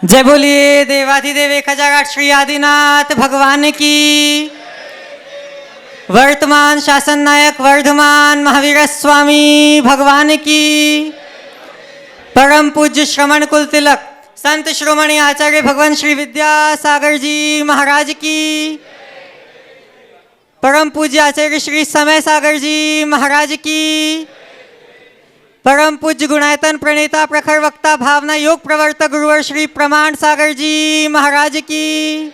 जय बोलिए देवाधिदेव 1008 श्री आदिनाथ भगवान की। वर्तमान शासन नायक वर्धमान महावीर स्वामी भगवान की। परम पूज्य श्रवण कुल तिलक संत श्रोमणी आचार्य भगवान श्री विद्यासागर जी महाराज की। परम पूज्य आचार्य श्री समय सागर जी महाराज की। परम पूज्य गुणायतन प्रणेता प्रखर वक्ता भावना योग प्रवर्तक गुरुवर श्री प्रमाण सागर जी महाराज की।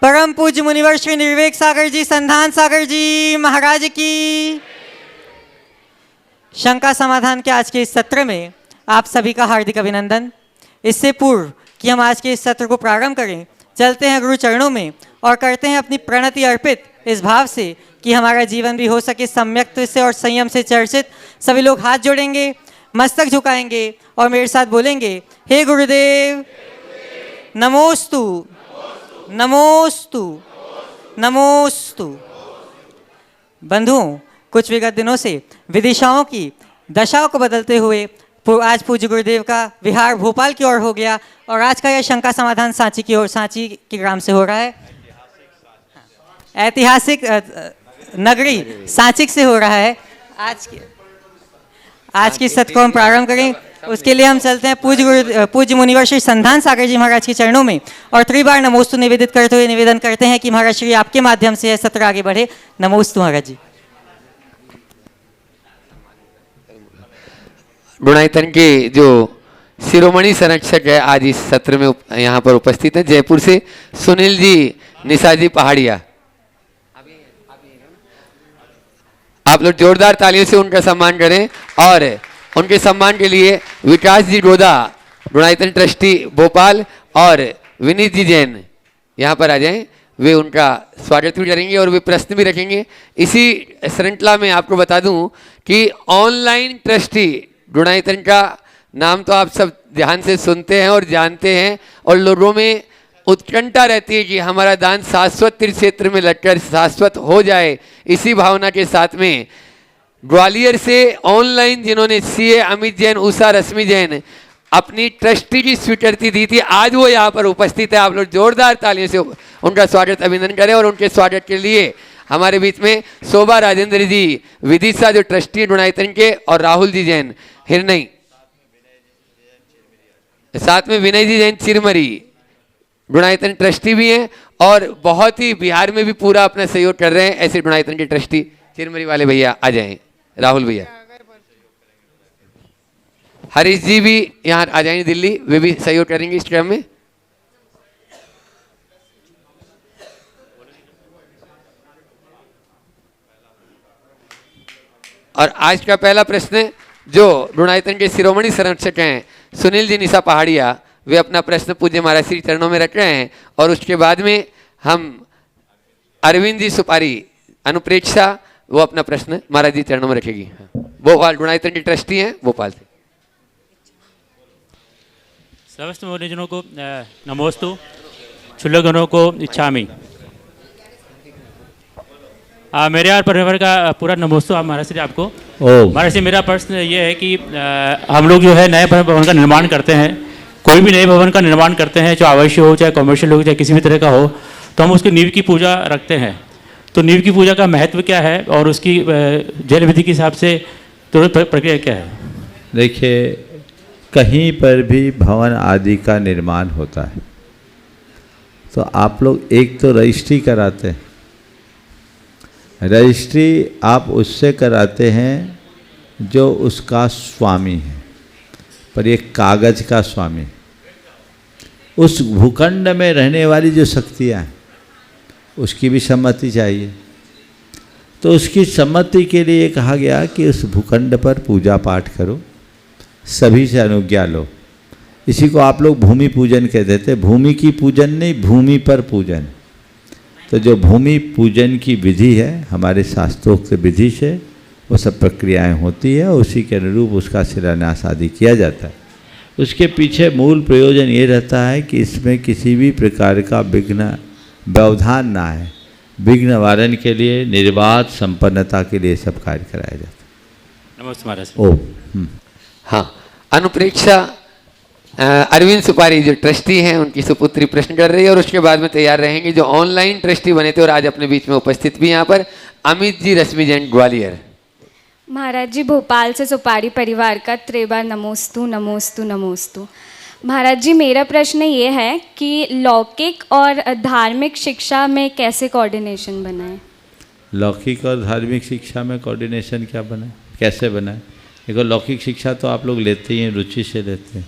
परम पूज्य मुनिवर श्री निर्वेक सागर जी संधान सागर जी महाराज की। शंका समाधान के आज के इस सत्र में आप सभी का हार्दिक अभिनंदन। इससे पूर्व कि हम आज के इस सत्र को प्रारंभ करें, चलते हैं गुरु चरणों में और करते हैं अपनी प्रणति अर्पित इस भाव से कि हमारा जीवन भी हो सके सम्यक्त्व से और संयम से चर्चित। सभी लोग हाथ जोड़ेंगे, मस्तक झुकाएंगे और मेरे साथ बोलेंगे, हे गुरुदेव नमोस्तु नमोस्तु नमोस्तु। बंधुओं, कुछ विगत दिनों से विदिशाओं की दशाओं को बदलते हुए आज पूज्य गुरुदेव का विहार भोपाल की ओर हो गया और आज का यह शंका समाधान सांची की ओर, सांची के ग्राम से हो रहा है। ऐतिहासिक नगरी सांची से हो रहा है। आज की सत्र को हम प्रारंभ करें, उसके लिए हम चलते हैं पूज्य मुनिवर श्री संधान सागर जी महाराज के चरणों में और त्रिबार नमोस्तु निवेदित करते हुए निवेदन करते हैं कि महाराज श्री आपके माध्यम से यह सत्र आगे बढ़े। नमोस्तु महाराज जी। गुणायतन के जो शिरोमणि संरक्षक है आज इस सत्र में यहाँ पर उपस्थित है, जयपुर से सुनील जी निशा जी पहाड़िया। आप लोग जोरदार तालियों से उनका सम्मान करें और उनके सम्मान के लिए विकास जी गोदा गुणायतन ट्रस्टी भोपाल और विनीत जी जैन यहाँ पर आ जाएं। वे उनका स्वागत भी करेंगे और वे प्रश्न भी रखेंगे। इसी श्रृंखला में आपको बता दूं कि ऑनलाइन ट्रस्टी गुणायतन का नाम तो आप सब ध्यान से सुनते हैं और जानते हैं और लोगों में उत्कंठा रहती है कि हमारा दान शाश्वत तीर्थ क्षेत्र में लगकर शाश्वत हो जाए। इसी भावना के साथ में ग्वालियर से ऑनलाइन जिन्होंने सीए अमित जैन, उषा रश्मि जैन अपनी ट्रस्टी की स्वीकृति दी थी, आज वो यहाँ पर उपस्थित है। आप लोग जोरदार तालियों से उनका स्वागत अभिनंदन करें और उनके स्वागत के लिए हमारे बीच में शोभा राजेंद्र जी विदिशा जो ट्रस्टी गुणायतन के और राहुल जी जैन हिरनई, साथ में विनय जी जैन चिरमरी गुणायतन ट्रस्टी भी हैं और बहुत ही बिहार में भी पूरा अपना सहयोग कर रहे हैं। ऐसे गुणायतन के ट्रस्टी चिरमरी वाले भैया आ जाएं, राहुल भैया, हरीश जी भी यहाँ आ जाएंगे दिल्ली, वे भी सहयोग करेंगे इस क्रम में। और आज का पहला प्रश्न जो गुणायतन के शिरोमणि संरक्षक हैं सुनील जी निशा पहाड़िया, वे अपना प्रश्न पूज्य महाराज श्री चरणों में रख रहे हैं और उसके बाद में हम अरविंद जी सुपारी अनुप्रेक्षा वो अपना प्रश्न महाराज जी चरणों में रखेगी। भोपाल गुणायतन के ट्रस्टी हैं भोपाल से। समस्त मुनिजनों को नमोस्तु, क्षुल्लगणों को इच्छामि। मेरे यार परिवार का पूरा नमोस्तु आप महाराज श्री आपको। महाराज श्री, मेरा प्रश्न ये है कि हम लोग जो है नए भवन का निर्माण करते हैं, कोई भी नए भवन का निर्माण करते हैं, चाहे आवासीय हो चाहे कमर्शियल हो चाहे किसी भी तरह का हो, तो हम उसकी नींव की पूजा रखते हैं। तो नींव की पूजा का महत्व क्या है और उसकी जैन विधि के हिसाब से तो प्रक्रिया क्या है? देखिए, कहीं पर भी भवन आदि का निर्माण होता है तो आप लोग एक तो रजिस्ट्री कराते हैं। रजिस्ट्री आप उससे कराते हैं जो उसका स्वामी है, पर ये कागज का स्वामी। उस भूखंड में रहने वाली जो शक्तियाँ हैं उसकी भी सम्मति चाहिए। तो उसकी सम्मति के लिए कहा गया कि उस भूखंड पर पूजा पाठ करो, सभी से अनुज्ञा लो। इसी को आप लोग भूमि पूजन कहते थे। भूमि की पूजन नहीं, भूमि पर पूजन। तो जो भूमि पूजन की विधि है हमारे शास्त्रोक्त विधि से वो सब प्रक्रियाएं होती है, उसी के अनुरूप उसका शिलान्यास आदि किया जाता है। उसके पीछे मूल प्रयोजन ये रहता है कि इसमें किसी भी प्रकार का विघ्न व्यवधान ना है। विघ्न निवारण के लिए, निर्बाध संपन्नता के लिए सब कार्य कराया जाता है। नमस्ते महाराज। ओ हाँ, अनुप्रेक्षा अरविंद सुपारी जो ट्रस्टी हैं उनकी सुपुत्री प्रश्न कर रही है और उसके बाद में तैयार रहेंगे जो ऑनलाइन ट्रस्टी बने थे और आज अपने बीच में उपस्थित भी यहाँ पर अमित जी रश्मि जैन ग्वालियर। महाराज जी, भोपाल से सुपारी परिवार का त्रिबार नमोस्तु नमोस्तु नमोस्तु। महाराज जी, मेरा प्रश्न ये है कि लौकिक और धार्मिक शिक्षा में कैसे कोऑर्डिनेशन बनाए? लौकिक और धार्मिक शिक्षा में कोऑर्डिनेशन क्या बनाए, कैसे बनाए? देखो, लौकिक शिक्षा तो आप लोग लेते ही हैं, रुचि से लेते हैं,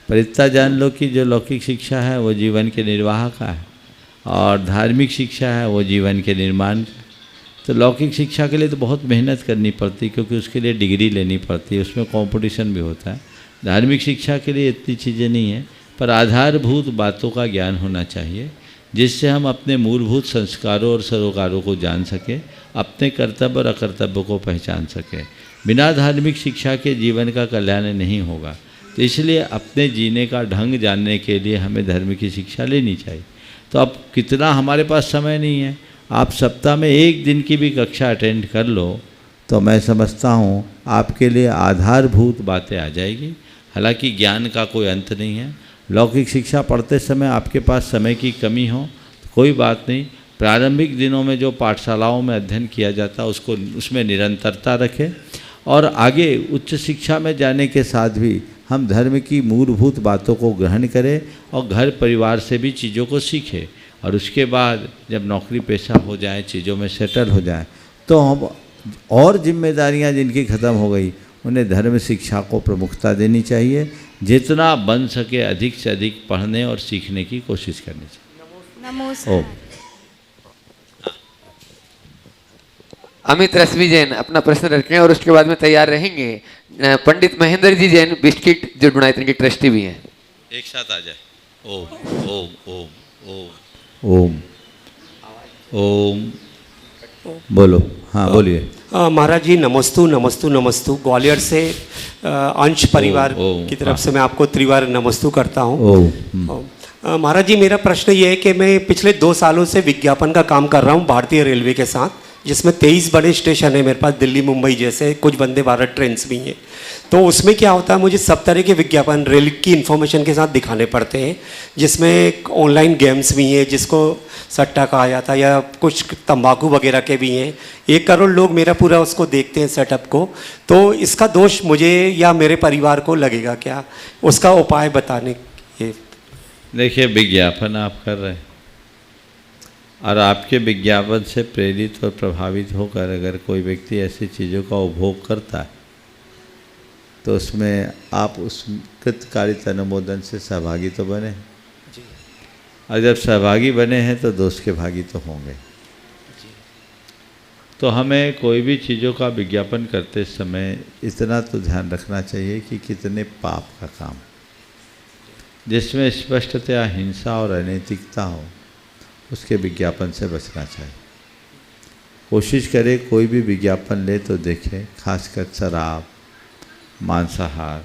पर इतना जान लो कि जो लौकिक शिक्षा है वो जीवन के निर्वाह का है और धार्मिक शिक्षा है वो जीवन के निर्माण का। तो लौकिक शिक्षा के लिए तो बहुत मेहनत करनी पड़ती है क्योंकि उसके लिए डिग्री लेनी पड़ती है, उसमें कंपटीशन भी होता है। धार्मिक शिक्षा के लिए इतनी चीज़ें नहीं है, पर आधारभूत बातों का ज्ञान होना चाहिए जिससे हम अपने मूलभूत संस्कारों और सरोकारों को जान सकें, अपने कर्तव्य और अकर्तव्य को पहचान सकें। बिना धार्मिक शिक्षा के जीवन का कल्याण नहीं होगा, तो इसलिए अपने जीने का ढंग जानने के लिए हमें धर्म की शिक्षा लेनी चाहिए। तो अब कितना हमारे पास समय नहीं है, आप सप्ताह में एक दिन की भी कक्षा अटेंड कर लो तो मैं समझता हूँ आपके लिए आधारभूत बातें आ जाएगी। हालांकि ज्ञान का कोई अंत नहीं है। लौकिक शिक्षा पढ़ते समय आपके पास समय की कमी हो तो कोई बात नहीं, प्रारंभिक दिनों में जो पाठशालाओं में अध्ययन किया जाता है उसको उसमें निरंतरता रखें और आगे उच्च शिक्षा में जाने के साथ भी हम धर्म की मूलभूत बातों को ग्रहण करें और घर परिवार से भी चीज़ों को सीखें और उसके बाद जब नौकरी पेशा हो जाए, चीज़ों में सेटल हो जाए तो हम और जिम्मेदारियां जिनकी ख़त्म हो गई उन्हें धर्म शिक्षा को प्रमुखता देनी चाहिए। जितना बन सके अधिक से अधिक पढ़ने और सीखने की कोशिश करनी चाहिए। नमस्कार। अमित रश्मि जैन अपना प्रश्न रखें और उसके बाद में तैयार रहेंगे पंडित महेंद्र जी जैन बिस्किट जो डुनाइतन के ट्रस्टी भी हैं। एक साथ आ जाए। ओम ओम ओम ओम ओम ओम बोलो। हाँ बोलिए। महाराज जी, नमस्तु नमस्तु नमस्तु। ग्वालियर से अंश परिवार की तरफ से मैं आपको त्रिवार नमस्तु करता हूँ। महाराज जी, मेरा प्रश्न ये है कि मैं पिछले 2 सालों से विज्ञापन का काम कर रहा हूँ भारतीय रेलवे के साथ, जिसमें 23 बड़े स्टेशन है मेरे पास, दिल्ली मुंबई जैसे, कुछ वंदे भारत ट्रेन्स भी हैं। तो उसमें क्या होता है, मुझे सब तरह के विज्ञापन रेल की इन्फॉर्मेशन के साथ दिखाने पड़ते हैं, जिसमें ऑनलाइन गेम्स भी हैं जिसको सट्टा कहा जाता है या कुछ तंबाकू वगैरह के भी हैं। 1 करोड़ लोग मेरा पूरा उसको देखते हैं सेटअप को। तो इसका दोष मुझे या मेरे परिवार को लगेगा क्या? उसका उपाय बताने के। देखिए, विज्ञापन आप कर रहे हैं और आपके विज्ञापन से प्रेरित और प्रभावित होकर अगर कोई व्यक्ति ऐसी चीज़ों का उपभोग करता है तो उसमें आप उस कृतकारिता अनुमोदन से सहभागी तो बने हैं, और जब सहभागी बने हैं तो दोष के भागी तो होंगे। तो हमें कोई भी चीज़ों का विज्ञापन करते समय इतना तो ध्यान रखना चाहिए कि कितने पाप का काम, जिसमें स्पष्टतया हिंसा और अनैतिकता हो, उसके विज्ञापन से बचना चाहिए। कोशिश करें कोई भी विज्ञापन ले तो देखें, खासकर शराब, मांसाहार,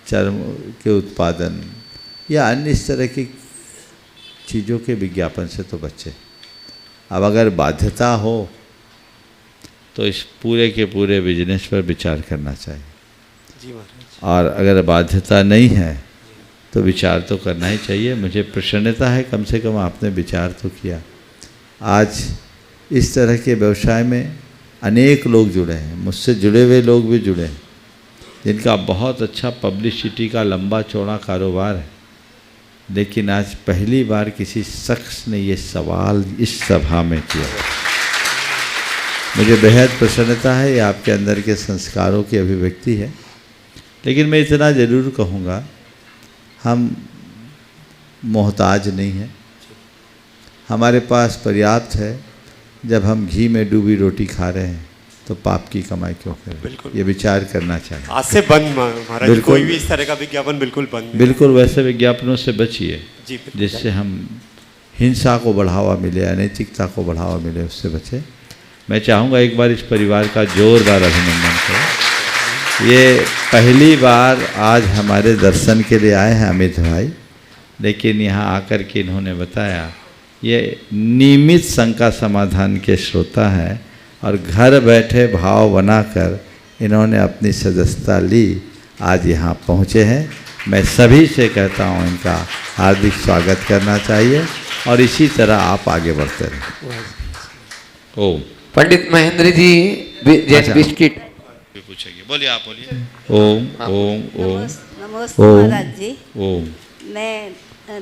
चर्म के उत्पादन या अन्य इस तरह की चीज़ों के विज्ञापन से तो बचे। अब अगर बाध्यता हो तो इस पूरे के पूरे बिजनेस पर विचार करना चाहिए जी महाराज। और अगर बाध्यता नहीं है तो विचार तो करना ही चाहिए। मुझे प्रसन्नता है कम से कम आपने विचार तो किया। आज इस तरह के व्यवसाय में अनेक लोग जुड़े हैं, मुझसे जुड़े हुए लोग भी जुड़े हैं जिनका बहुत अच्छा पब्लिसिटी का लंबा चौड़ा कारोबार है, लेकिन आज पहली बार किसी शख्स ने ये सवाल इस सभा में किया। मुझे बेहद प्रसन्नता है, ये आपके अंदर के संस्कारों की अभिव्यक्ति है। लेकिन मैं इतना ज़रूर कहूँगा, हम मोहताज नहीं हैं, हमारे पास पर्याप्त है। जब हम घी में डूबी रोटी खा रहे हैं तो पाप की कमाई क्यों करें? ये विचार करना चाहिए। आज से बंद महाराज, कोई भी इस तरह का विज्ञापन बिल्कुल बंद। बिल्कुल वैसे विज्ञापनों से बचिए जी, जिससे हम हिंसा को बढ़ावा मिले, अनैतिकता को बढ़ावा मिले, उससे बचे। मैं चाहूँगा एक बार इस परिवार का जोरदार अभिनंदन करें। ये पहली बार आज हमारे दर्शन के लिए आए हैं अमित भाई, लेकिन यहाँ आकर के इन्होंने बताया ये नियमित शंका समाधान के श्रोता हैं और घर बैठे भाव बनाकर इन्होंने अपनी सदस्यता ली, आज यहाँ पहुँचे हैं। मैं सभी से कहता हूँ इनका हार्दिक स्वागत करना चाहिए और इसी तरह आप आगे बढ़ते रहें। ओम। पंडित महेंद्र जी जैन बिस्किट पूछेंगे, बोलिए आप बोलिए। ओम ओम ओम। नमस्ते महाराज जी। ओम।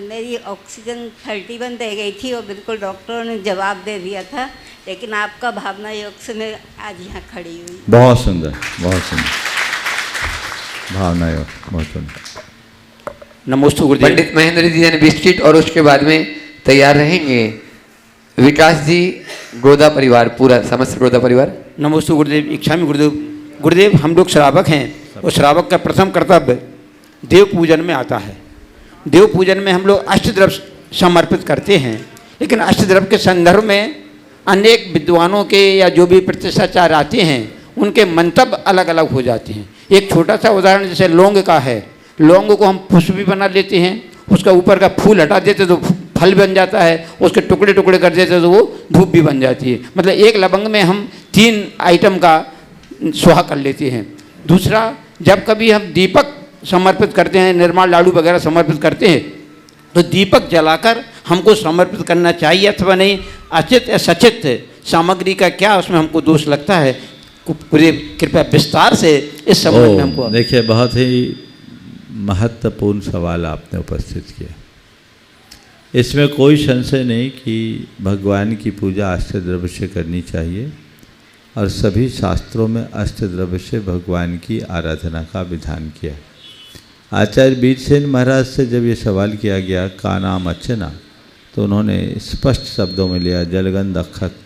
मेरी ऑक्सीजन 31 रह गई थी और बिल्कुल डॉक्टरों ने जवाब दे दिया था, लेकिन आपका भावना योग से मैं आज यहाँ खड़ी हुई। बहुत सुंदर, बहुत सुंदर भावना योग, बहुत सुंदर। नमस्ते गुरुदेव। पंडित महेंद्र जी जैन बिस्किट और उसके बाद में तैयार रहेंगे विकास जी गोदा परिवार, पूरा समस्त गोदा परिवार। नमस्ते गुरुदेव। इच्छा में गुरुदेव। गुरुदेव, हम लोग श्रावक हैं और श्रावक का प्रथम कर्तव्य देव पूजन में आता है। देव पूजन में हम लोग अष्टद्रव्य समर्पित करते हैं, लेकिन अष्टद्रव्य के संदर्भ में अनेक विद्वानों के या जो भी प्रतिष्ठाचार्य आते हैं उनके मंतव्य अलग अलग हो जाते हैं। एक छोटा सा उदाहरण जैसे लौंग का है। लौंग को हम पुष्प भी बना लेते हैं, उसका ऊपर का फूल हटा देते तो फल बन जाता है, उसके टुकड़े टुकड़े कर देते तो वो धूप भी बन जाती है। मतलब एक लवंग में हम 3 आइटम का स्वाहा कर लेते हैं। दूसरा, जब कभी हम दीपक समर्पित करते हैं, निर्माण लाडू वगैरह समर्पित करते हैं, तो दीपक जलाकर हमको समर्पित करना चाहिए अथवा नहीं। अचित या सचित सामग्री का क्या उसमें हमको दोष लगता है? कृपया विस्तार से इस संबंध में हमको। देखिए, बहुत ही महत्वपूर्ण सवाल आपने उपस्थित किया। इसमें कोई संशय नहीं कि भगवान की पूजा अष्टद्रव्य से करनी चाहिए और सभी शास्त्रों में अष्टद्रव्य से भगवान की आराधना का विधान किया। आचार्य वीरसेन महाराज से जब ये सवाल किया गया का नाम अर्चना, तो उन्होंने स्पष्ट शब्दों में लिया जलगंध अक्षत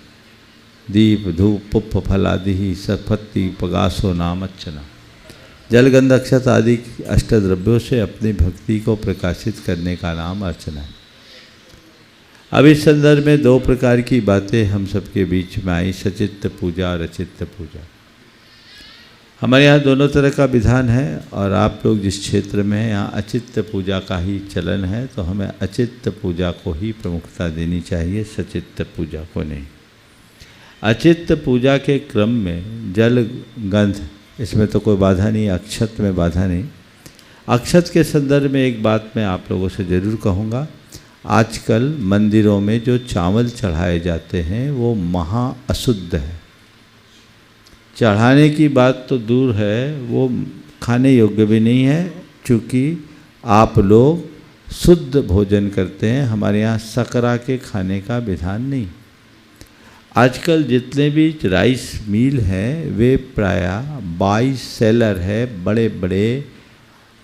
दीप धूप पुष्प फलादि सत्पत्ति पगासो नाम अर्चना। जलगंध अक्षत आदि अष्टद्रव्यों से अपनी भक्ति को प्रकाशित करने का नाम अर्चना है। अब इस संदर्भ में 2 प्रकार की बातें हम सबके बीच में आई, सचित्त पूजा और अचित्त पूजा। हमारे यहाँ दोनों तरह का विधान है और आप लोग जिस क्षेत्र में हैं यहाँ अचित्त पूजा का ही चलन है, तो हमें अचित्त पूजा को ही प्रमुखता देनी चाहिए, सचित्त पूजा को नहीं। अचित्त पूजा के क्रम में जल गंध, इसमें तो कोई बाधा नहीं, अक्षत में बाधा नहीं। अक्षत के संदर्भ में एक बात मैं आप लोगों से ज़रूर कहूँगा, आजकल मंदिरों में जो चावल चढ़ाए जाते हैं वो महा अशुद्ध है। चढ़ाने की बात तो दूर है, वो खाने योग्य भी नहीं है, क्योंकि आप लोग शुद्ध भोजन करते हैं। हमारे यहाँ सकरा के खाने का विधान नहीं। आजकल जितने भी राइस मिल हैं वे प्रायः 22 सेलर है, बड़े बड़े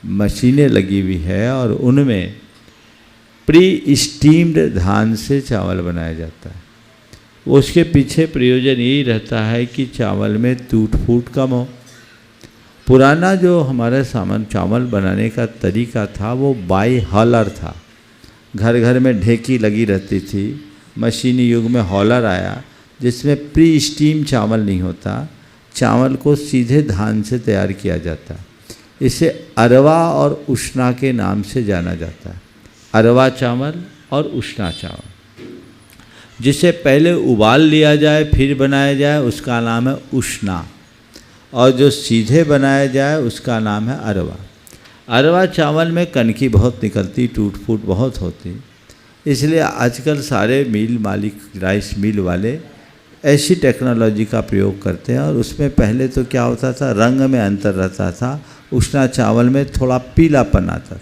मशीनें लगी हुई है और उनमें प्री स्टीम्ड धान से चावल बनाया जाता है। उसके पीछे प्रयोजन यही रहता है कि चावल में टूट फूट कम हो। पुराना जो हमारा सामान चावल बनाने का तरीका था वो बाई हॉलर था। घर घर में ढेकी लगी रहती थी। मशीनी युग में हॉलर आया जिसमें प्री स्टीम चावल नहीं होता, चावल को सीधे धान से तैयार किया जाता है। इसे अरवा और उष्णा के नाम से जाना जाता है। अरवा चावल और उष्णा चावल, जिसे पहले उबाल लिया जाए फिर बनाया जाए उसका नाम है उष्णा, और जो सीधे बनाया जाए उसका नाम है अरवा। अरवा चावल में कनकी बहुत निकलती, टूट फूट बहुत होती, इसलिए आजकल सारे मिल मालिक, राइस मिल वाले ऐसी टेक्नोलॉजी का प्रयोग करते हैं। और उसमें पहले तो क्या होता था, रंग में अंतर रहता था। उष्णा चावल में थोड़ा पीलापन आता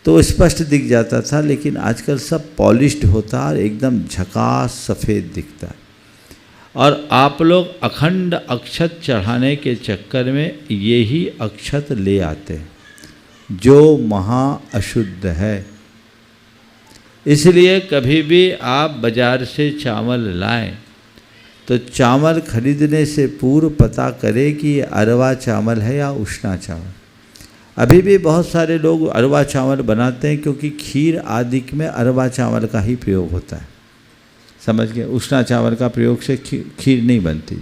तो स्पष्ट दिख जाता था, लेकिन आजकल सब पॉलिश्ड होता और एकदम झकास सफ़ेद दिखता है। और आप लोग अखंड अक्षत चढ़ाने के चक्कर में यही अक्षत ले आते हैं जो महा अशुद्ध है। इसलिए कभी भी आप बाज़ार से चावल लाएं तो चावल खरीदने से पूर्व पता करें कि ये अरवा चावल है या उष्णा चावल। अभी भी बहुत सारे लोग अरवा चावल बनाते हैं क्योंकि खीर आदि में अरवा चावल का ही प्रयोग होता है, समझ गए। उष्णा चावल का प्रयोग से खीर नहीं बनती।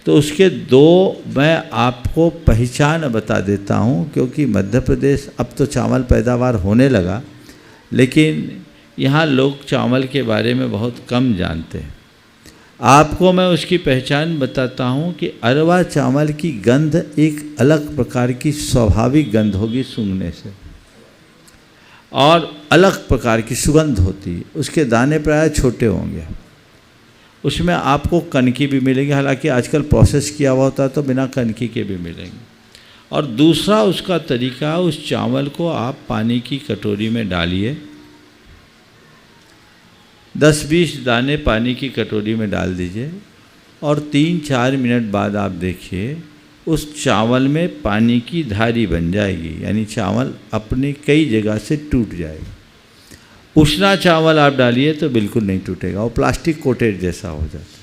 तो उसके 2 मैं आपको पहचान बता देता हूँ, क्योंकि मध्य प्रदेश अब तो चावल पैदावार होने लगा, लेकिन यहाँ लोग चावल के बारे में बहुत कम जानते हैं। आपको मैं उसकी पहचान बताता हूँ कि अरवा चावल की गंध एक अलग प्रकार की स्वाभाविक गंध होगी सूंघने से, और अलग प्रकार की सुगंध होती है। उसके दाने प्राय छोटे होंगे, उसमें आपको कनकी भी मिलेगी, हालांकि आजकल प्रोसेस किया हुआ होता है तो बिना कनकी के भी मिलेंगे। और दूसरा उसका तरीका, उस चावल को आप पानी की कटोरी में डालिए, 10-20 दाने पानी की कटोरी में डाल दीजिए, और 3-4 मिनट बाद आप देखिए उस चावल में पानी की धारी बन जाएगी, यानी चावल अपनी कई जगह से टूट जाएगा। उष्णा चावल आप डालिए तो बिल्कुल नहीं टूटेगा, वो प्लास्टिक कोटेड जैसा हो जाता है।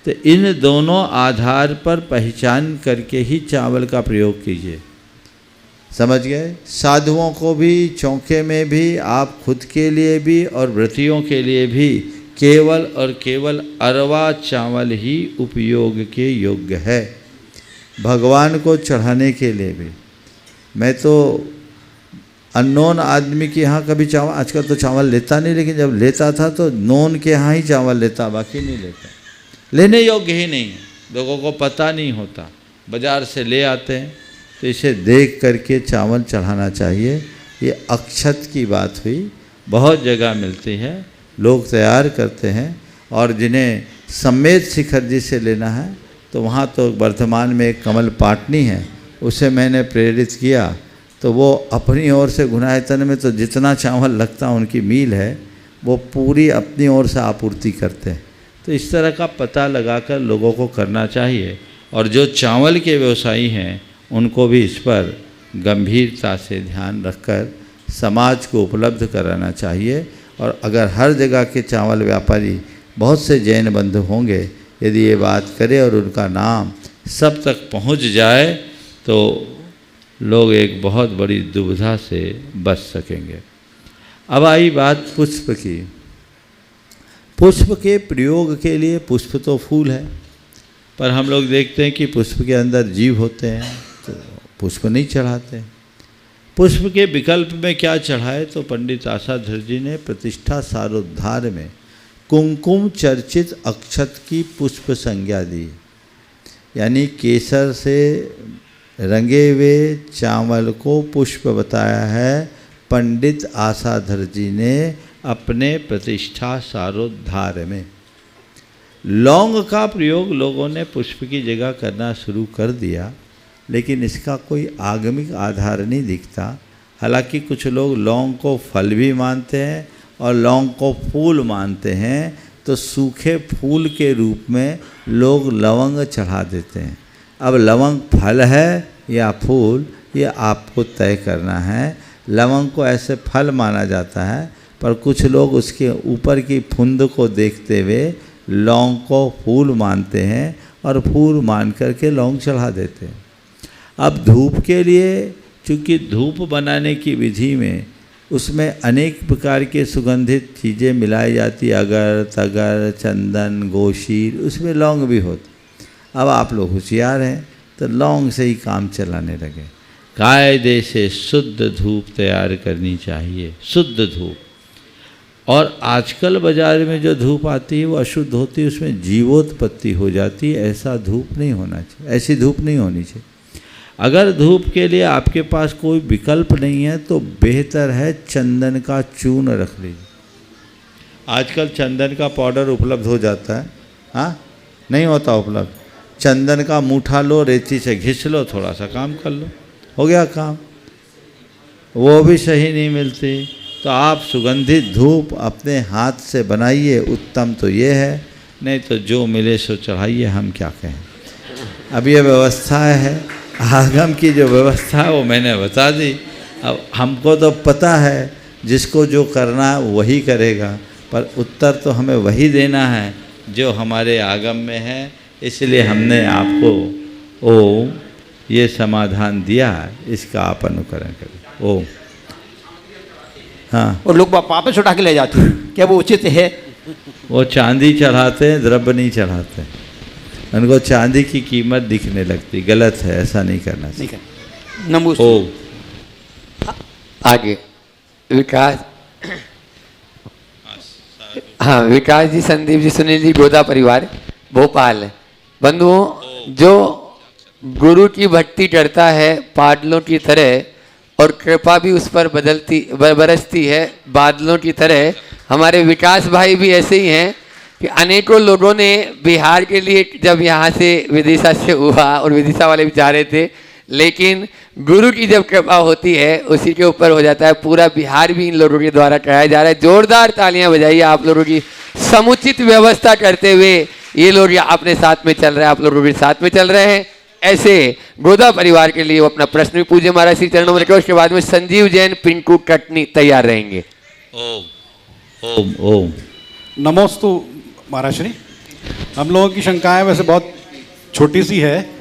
तो इन दोनों आधार पर पहचान करके ही चावल का प्रयोग कीजिए, समझ गए। साधुओं को भी चौके में भी, आप खुद के लिए भी और व्रतियों के लिए भी केवल और केवल अरवा चावल ही उपयोग के योग्य है, भगवान को चढ़ाने के लिए भी। मैं तो अननोन आदमी के यहाँ कभी चावल, आजकल तो चावल लेता नहीं, लेकिन जब लेता था तो नोन के यहाँ ही चावल लेता, बाकी नहीं लेता। लेने योग्य ही नहीं है, लोगों को पता नहीं होता, बाज़ार से ले आते हैं। तो इसे देख करके चावल चढ़ाना चाहिए। ये अक्षत की बात हुई, बहुत जगह मिलती है, लोग तैयार करते हैं। और जिन्हें सम्मेद शिखर जी से लेना है तो वहाँ तो वर्तमान में एक कमल पाटनी है, उसे मैंने प्रेरित किया, तो वो अपनी ओर से गुनायतन में तो जितना चावल लगता उनकी मील है वो पूरी अपनी ओर से आपूर्ति करते हैं। तो इस तरह का पता लगाकर लोगों को करना चाहिए। और जो चावल के व्यवसायी हैं उनको भी इस पर गंभीरता से ध्यान रखकर समाज को उपलब्ध कराना चाहिए। और अगर हर जगह के चावल व्यापारी, बहुत से जैन बंधु होंगे, यदि ये बात करें और उनका नाम सब तक पहुंच जाए तो लोग एक बहुत बड़ी दुविधा से बच सकेंगे। अब आई बात पुष्प की। पुष्प के प्रयोग के लिए, पुष्प तो फूल है, पर हम लोग देखते हैं कि पुष्प के अंदर जीव होते हैं तो पुष्प नहीं चढ़ाते। पुष्प के विकल्प में क्या चढ़ाए, तो पंडित आशाधर जी ने प्रतिष्ठा सारोद्धार में कुमकुम चर्चित अक्षत की पुष्प संज्ञा दी, यानी केसर से रंगे हुए चावल को पुष्प बताया है पंडित आशाधर जी ने अपने प्रतिष्ठा सारोद्धार में। लौंग का प्रयोग लोगों ने पुष्प की जगह करना शुरू कर दिया, लेकिन इसका कोई आगमिक आधार नहीं दिखता। हालांकि कुछ लोग लौंग को फल भी मानते हैं और लौंग को फूल मानते हैं, तो सूखे फूल के रूप में लोग लवंग चढ़ा देते हैं। अब लवंग फल है या फूल, ये आपको तय करना है। लवंग को ऐसे फल माना जाता है, पर कुछ लोग उसके ऊपर की फुंद को देखते हुए लौंग को फूल मानते हैं और फूल मान करके लौंग चढ़ा देते हैं। अब धूप के लिए, चूँकि धूप बनाने की विधि में उसमें अनेक प्रकार के सुगंधित चीज़ें मिलाई जाती, अगर तगर चंदन गोशीर, उसमें लौंग भी होती। अब आप लोग होशियार हैं तो लौंग से ही काम चलाने लगे। कायदे से शुद्ध धूप तैयार करनी चाहिए, शुद्ध धूप। और आजकल बाज़ार में जो धूप आती है वो अशुद्ध होती है, उसमें जीवोत्पत्ति हो जाती है। ऐसा धूप नहीं होना चाहिए, ऐसी धूप नहीं होनी चाहिए। अगर धूप के लिए आपके पास कोई विकल्प नहीं है तो बेहतर है चंदन का चूर्ण रख लीजिए। आजकल चंदन का पाउडर उपलब्ध हो जाता है, हाँ नहीं होता उपलब्ध। चंदन का मूठा लो, रेती से घिस लो, थोड़ा सा काम कर लो, हो गया काम। वो भी सही नहीं मिलती तो आप सुगंधित धूप अपने हाथ से बनाइए, उत्तम तो ये है। नहीं तो जो मिले सो चढ़ाइए, हम क्या कहें। अब ये व्यवस्था है, आगम की जो व्यवस्था है वो मैंने बता दी। अब हमको तो पता है जिसको जो करना है वही करेगा, पर उत्तर तो हमें वही देना है जो हमारे आगम में है। इसलिए हमने आपको ये समाधान दिया है, इसका आप अनुकरण करें। हाँ, और लोग वापस उठा के ले जाते हैं, क्या वो उचित है? वो चांदी चढ़ाते हैं, द्रव्य नहीं चढ़ाते। उनको चांदी की कीमत दिखने लगती, गलत है, ऐसा नहीं करना चाहिए। आगे विकास हाँ, विकास जी, संदीप जी, सुनील जी, गोदा परिवार, भोपाल। बंधुओं, जो गुरु की भक्ति करता है बादलों की तरह और कृपा भी उस पर बरसती है बादलों की तरह, हमारे विकास भाई भी ऐसे ही हैं कि अनेकों लोगों ने बिहार के लिए जब यहाँ से विदिशा से हुआ और विदिशा वाले भी जा रहे थे, लेकिन गुरु की जब कृपा होती है उसी के ऊपर हो जाता है। पूरा बिहार भी इन लोगों के द्वारा कराया जा रहा है। जोरदार तालियां बजाइए आप लोगों की समुचित व्यवस्था करते हुए। ये लोग अपने साथ में चल रहे हैं, आप लोगों के साथ में चल रहे हैं। ऐसे गोदा परिवार के लिए वो अपना प्रश्न भी पूज्य महाराज श्री चरणों में रखे। उसके बाद में संजीव जैन, पिंकू कटनी तैयार रहेंगे। ओम ओम ओम नमोस्तु महाराज श्री। हम लोगों की शंकाएं वैसे बहुत छोटी सी है।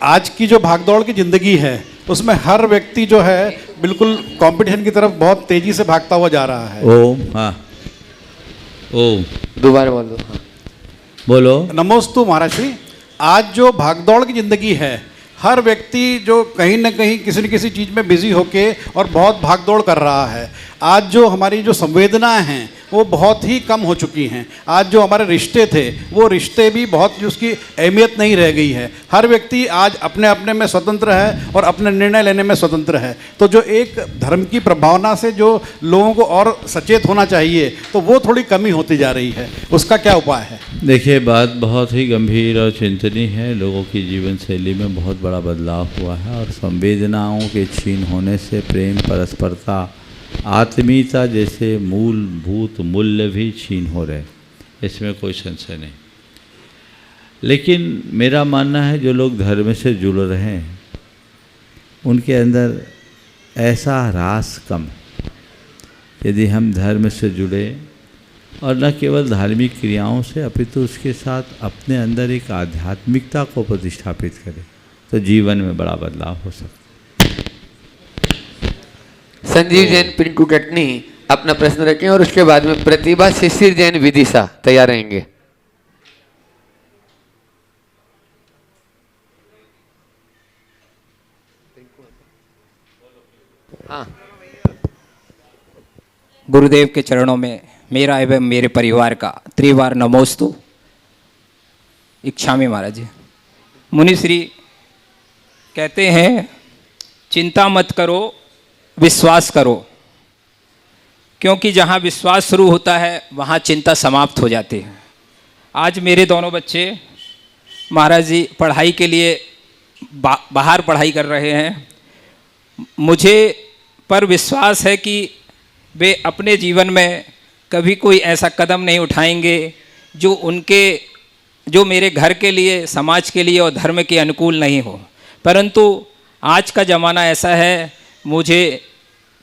आज की जो भागदौड़ की ज़िंदगी है उसमें हर व्यक्ति जो है बिल्कुल कंपटीशन की तरफ बहुत तेजी से भागता हुआ जा रहा है। ओम, हाँ ओम, दोबारा बोल दो। हाँ। बोलो। नमोस्तु महाराज श्री। आज जो भागदौड़ की ज़िंदगी है, हर व्यक्ति जो कहीं ना कहीं किसी न किसी चीज़ में बिजी होके और बहुत भागदौड़ कर रहा है। आज जो हमारी जो संवेदनाएं हैं वो बहुत ही कम हो चुकी हैं। आज जो हमारे रिश्ते थे वो रिश्ते भी बहुत उसकी अहमियत नहीं रह गई है। हर व्यक्ति आज अपने अपने में स्वतंत्र है और अपने निर्णय लेने में स्वतंत्र है। तो जो एक धर्म की प्रभावना से जो लोगों को और सचेत होना चाहिए तो वो थोड़ी कमी होती जा रही है, उसका क्या उपाय है? देखिए, बात बहुत ही गंभीर और चिंतनीय है। लोगों की जीवन शैली में बहुत बड़ा बदलाव हुआ है और संवेदनाओं के क्षीण होने से प्रेम, परस्परता, आत्मीयता जैसे मूलभूत मूल्य भी क्षीण हो रहे, इसमें कोई संशय नहीं। लेकिन मेरा मानना है जो लोग धर्म से जुड़ रहे हैं उनके अंदर ऐसा ह्रास कम है। यदि हम धर्म से जुड़े और न केवल धार्मिक क्रियाओं से अपितु उसके साथ अपने अंदर एक आध्यात्मिकता को प्रतिष्ठापित करें तो जीवन में बड़ा बदलाव हो सकता है। संजीव जैन, पिंकू कटनी अपना प्रश्न रखें और उसके बाद में प्रतिभा शिशिर जैन, विदिशा तैयार रहेंगे। हाँ। गुरुदेव के चरणों में मेरा एवं मेरे परिवार का त्रिवार नमोस्तु। इच्छामी महाराज जी। मुनिश्री कहते हैं चिंता मत करो, विश्वास करो, क्योंकि जहाँ विश्वास शुरू होता है वहाँ चिंता समाप्त हो जाती है। आज मेरे दोनों बच्चे महाराज जी पढ़ाई के लिए बाहर पढ़ाई कर रहे हैं। मुझे पर विश्वास है कि वे अपने जीवन में कभी कोई ऐसा कदम नहीं उठाएंगे जो मेरे घर के लिए, समाज के लिए और धर्म के अनुकूल नहीं हो। परंतु आज का ज़माना ऐसा है, मुझे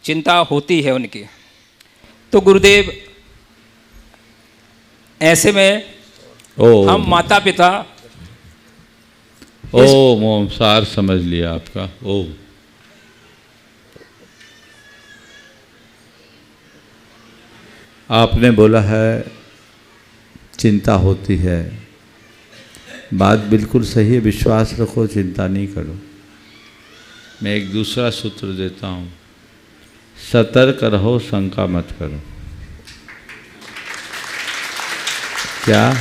चिंता होती है उनकी। तो गुरुदेव, ऐसे में हम माता पिता ओम सार समझ लिया आपका। ओम आपने बोला है चिंता होती है, बात बिल्कुल सही है। विश्वास रखो, चिंता नहीं करो। मैं एक दूसरा सूत्र देता हूँ, सतर्क रहो, शंका मत करो। क्या?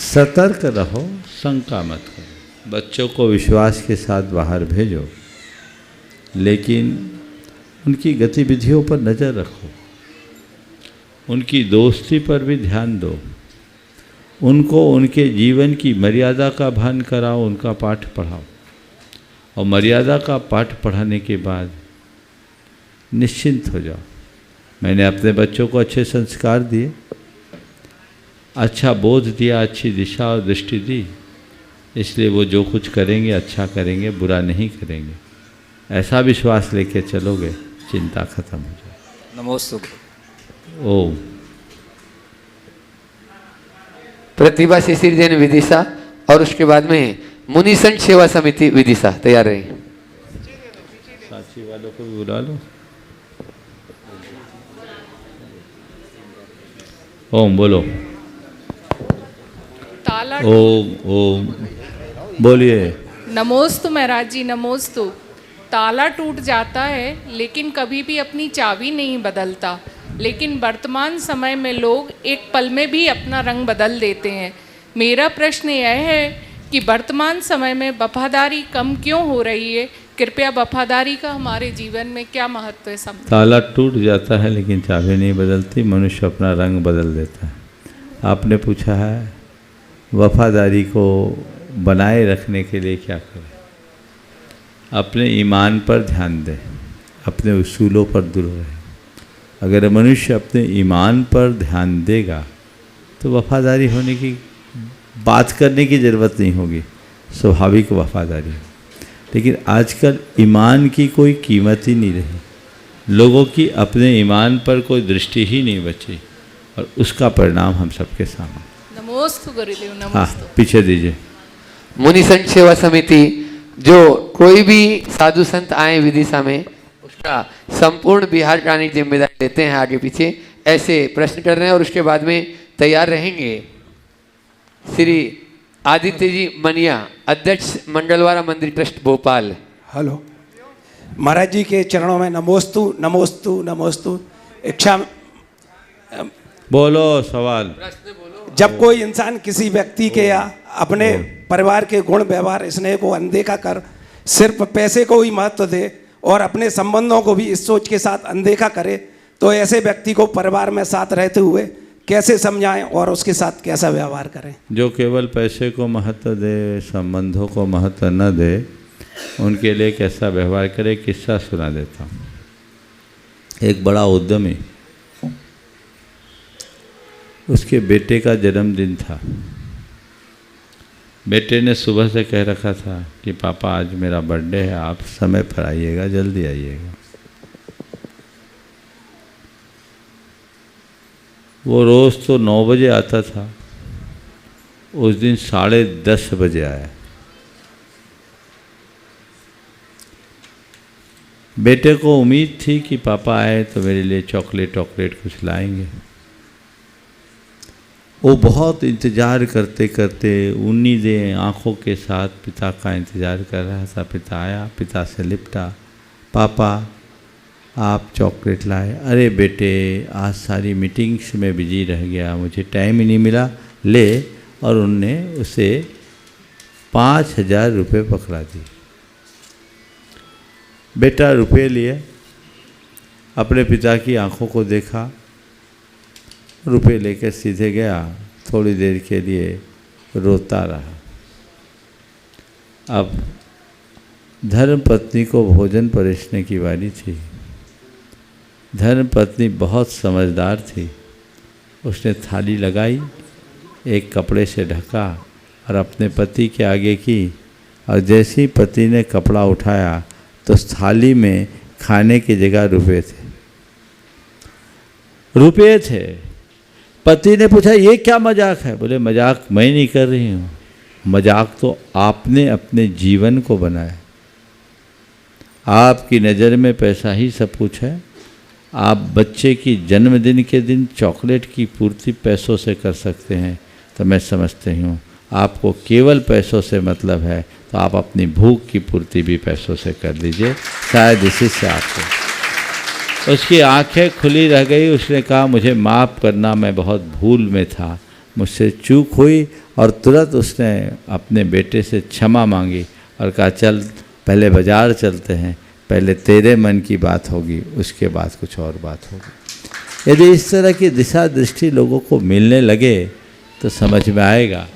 सतर्क रहो, शंका मत करो। बच्चों को विश्वास के साथ बाहर भेजो, लेकिन उनकी गतिविधियों पर नज़र रखो, उनकी दोस्ती पर भी ध्यान दो, उनको उनके जीवन की मर्यादा का भान कराओ, उनका पाठ पढ़ाओ। और मर्यादा का पाठ पढ़ाने के बाद निश्चिंत हो जाओ। मैंने अपने बच्चों को अच्छे संस्कार दिए, अच्छा बोध दिया, अच्छी दिशा और दृष्टि दी, इसलिए वो जो कुछ करेंगे अच्छा करेंगे, बुरा नहीं करेंगे। ऐसा विश्वास लेके चलोगे, चिंता खत्म हो जाए। नमोस्तु। ओम। प्रतिभा शिशिर जैन, विदिशा, और उसके बाद में मुनिसंत सेवा समिति, विदिशा तैयार रही। साथी वालों को भी बुला लो। ओम बोलो। ताला ओम ओम बोलिए। नमोस्तु महाराज जी, नमोस्तु। ताला टूट जाता है लेकिन कभी भी अपनी चाबी नहीं बदलता। लेकिन वर्तमान समय में लोग एक पल में भी अपना रंग बदल देते हैं। मेरा प्रश्न यह है कि वर्तमान समय में वफादारी कम क्यों हो रही है? कृपया वफादारी का हमारे जीवन में क्या महत्व है समझें। ताला टूट जाता है लेकिन चाबी नहीं बदलती, मनुष्य अपना रंग बदल देता है। आपने पूछा है वफादारी को बनाए रखने के लिए क्या करें? अपने ईमान पर ध्यान दें, अपने उसूलों पर दूर रहें। अगर मनुष्य अपने ईमान पर ध्यान देगा तो वफादारी होने की बात करने की ज़रूरत नहीं होगी, स्वाभाविक वफादारी हो। लेकिन आजकल ईमान की कोई कीमत ही नहीं रही, लोगों की अपने ईमान पर कोई दृष्टि ही नहीं बची, और उसका परिणाम हम सबके सामने। नमोस्तु गुरुदेव, हाँ, नमोस्तु। पीछे दीजिए। मुनि संत सेवा समिति जो कोई भी साधु संत आए विदिशा में, उसका संपूर्ण बिहार कराने की जिम्मेदारी लेते हैं। आगे पीछे ऐसे प्रश्न कर रहे हैं और उसके बाद में तैयार रहेंगे श्री आदित्य जी मनिया, अध्यक्ष मंगलवारा मंदिर ट्रस्ट भोपाल। हेलो, महाराज जी के चरणों में नमोस्तु नमोस्तु नमोस्तु। इच्छा बोलो सवाल। जब कोई इंसान किसी व्यक्ति के या अपने परिवार के गुण व्यवहार स्नेह को अनदेखा कर सिर्फ पैसे को ही महत्व दे और अपने संबंधों को भी इस सोच के साथ अनदेखा करे, तो ऐसे व्यक्ति को परिवार में साथ रहते हुए कैसे समझाएं और उसके साथ कैसा व्यवहार करें? जो केवल पैसे को महत्व दे, संबंधों को महत्व न दे, उनके लिए कैसा व्यवहार करे, किस्सा सुना देता हूँ। एक बड़ा उद्यमी, उसके बेटे का जन्मदिन था। बेटे ने सुबह से कह रखा था कि पापा आज मेरा बर्थडे है, आप समय पर आइएगा, जल्दी आइएगा। वो रोज़ तो 9 बजे आता था, उस दिन 10:30 बजे आया। बेटे को उम्मीद थी कि पापा आए तो मेरे लिए चॉकलेट कुछ लाएंगे। वो बहुत इंतज़ार करते करते उम्मीदें आँखों के साथ पिता का इंतज़ार कर रहा था। पिता आया, पिता से लिपटा, पापा आप चॉकलेट लाए। अरे बेटे, आज सारी मीटिंग्स में बिजी रह गया, मुझे टाइम ही नहीं मिला, ले। और उनने उसे 5,000 रुपये पकड़ा दिए। बेटा रुपये लिए, अपने पिता की आंखों को देखा, रुपये लेकर सीधे गया। थोड़ी देर के लिए रोता रहा। अब धर्म पत्नी को भोजन परोसने की बारी थी। धर्म पत्नी बहुत समझदार थी। उसने थाली लगाई, एक कपड़े से ढका और अपने पति के आगे की। और जैसे ही पति ने कपड़ा उठाया तो थाली में खाने की जगह रुपये थे। पति ने पूछा ये क्या मजाक है? बोले मजाक मैं नहीं कर रही हूँ, मजाक तो आपने अपने जीवन को बनाया। आपकी नज़र में पैसा ही सब कुछ है। आप बच्चे की जन्मदिन के दिन चॉकलेट की पूर्ति पैसों से कर सकते हैं, तो मैं समझती हूँ आपको केवल पैसों से मतलब है, तो आप अपनी भूख की पूर्ति भी पैसों से कर लीजिए, शायद इसी से आपको। उसकी आंखें खुली रह गई। उसने कहा मुझे माफ़ करना, मैं बहुत भूल में था, मुझसे चूक हुई। और तुरंत उसने अपने बेटे से क्षमा मांगी और कहा चल पहले बाज़ार चलते हैं, पहले तेरे मन की बात होगी, उसके बाद कुछ और बात होगी। यदि इस तरह की दिशा दृष्टि लोगों को मिलने लगे तो समझ में आएगा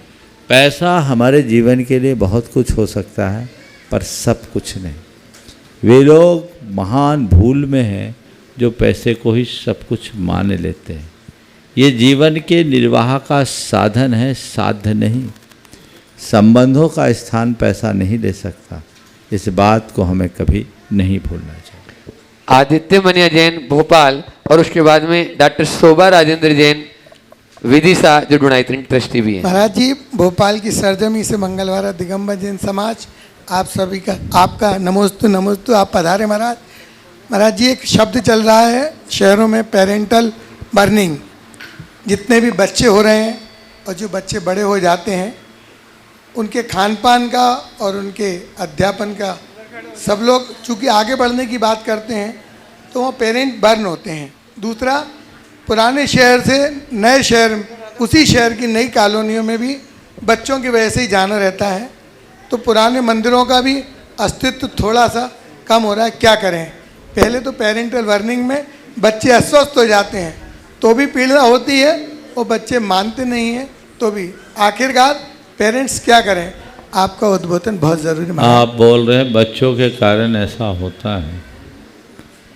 पैसा हमारे जीवन के लिए बहुत कुछ हो सकता है, पर सब कुछ नहीं। वे लोग महान भूल में हैं जो पैसे को ही सब कुछ मान लेते हैं। ये जीवन के निर्वाह का साधन है, साध्य नहीं। संबंधों का स्थान पैसा नहीं ले सकता। इस बात को हमें कभी नहीं भूलना चाहिए। आदित्य मनिया जैन भोपाल और उसके बाद में डॉक्टर शोभा राजेंद्र जैन विदिशा जो डोनाइटिंग ट्रस्टी भी हैं। महाराज जी, भोपाल की सरजमी से मंगलवारा दिगंबर जैन समाज आप सभी का आपका नमोस्तु नमोस्तु। आप पधारे महाराज। महाराज जी, एक शब्द चल रहा है शहरों में, पेरेंटल बर्निंग। जितने भी बच्चे हो रहे हैं और जो बच्चे बड़े हो जाते हैं, उनके खान पान का और उनके अध्यापन का सब लोग चूँकि आगे बढ़ने की बात करते हैं तो वो पेरेंट बर्न होते हैं। दूसरा, पुराने शहर से नए शहर, उसी शहर की नई कॉलोनियों में भी बच्चों की वजह से ही जाना रहता है, तो पुराने मंदिरों का भी अस्तित्व थोड़ा सा कम हो रहा है। क्या करें? पहले तो पेरेंटल वार्निंग में बच्चे अस्वस्थ हो जाते हैं तो भी पीड़ा होती है और बच्चे मानते नहीं हैं तो भी। आखिरकार पेरेंट्स क्या करें? आपका उद्बोधन बहुत ज़रूरी है। आप बोल रहे हैं बच्चों के कारण ऐसा होता है,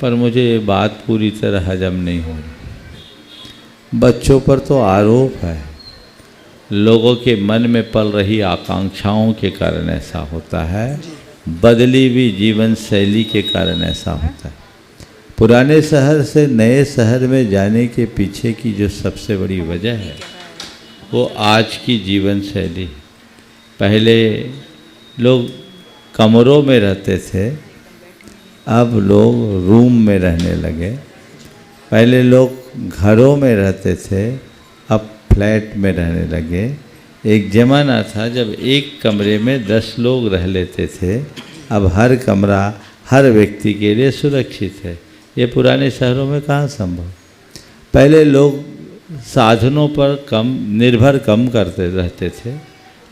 पर मुझे ये बात पूरी तरह हजम नहीं हो रही। बच्चों पर तो आरोप है, लोगों के मन में पल रही आकांक्षाओं के कारण ऐसा होता है, बदली हुई जीवन शैली के कारण ऐसा होता है। पुराने शहर से नए शहर में जाने के पीछे की जो सबसे बड़ी वजह है वो आज की जीवन शैली। पहले लोग कमरों में रहते थे, अब लोग रूम में रहने लगे। पहले लोग घरों में रहते थे, अब फ्लैट में रहने लगे। एक ज़माना था जब एक कमरे में 10 लोग रह लेते थे, अब हर कमरा हर व्यक्ति के लिए सुरक्षित है। ये पुराने शहरों में कहाँ संभव। पहले लोग साधनों पर निर्भर कम करते रहते थे,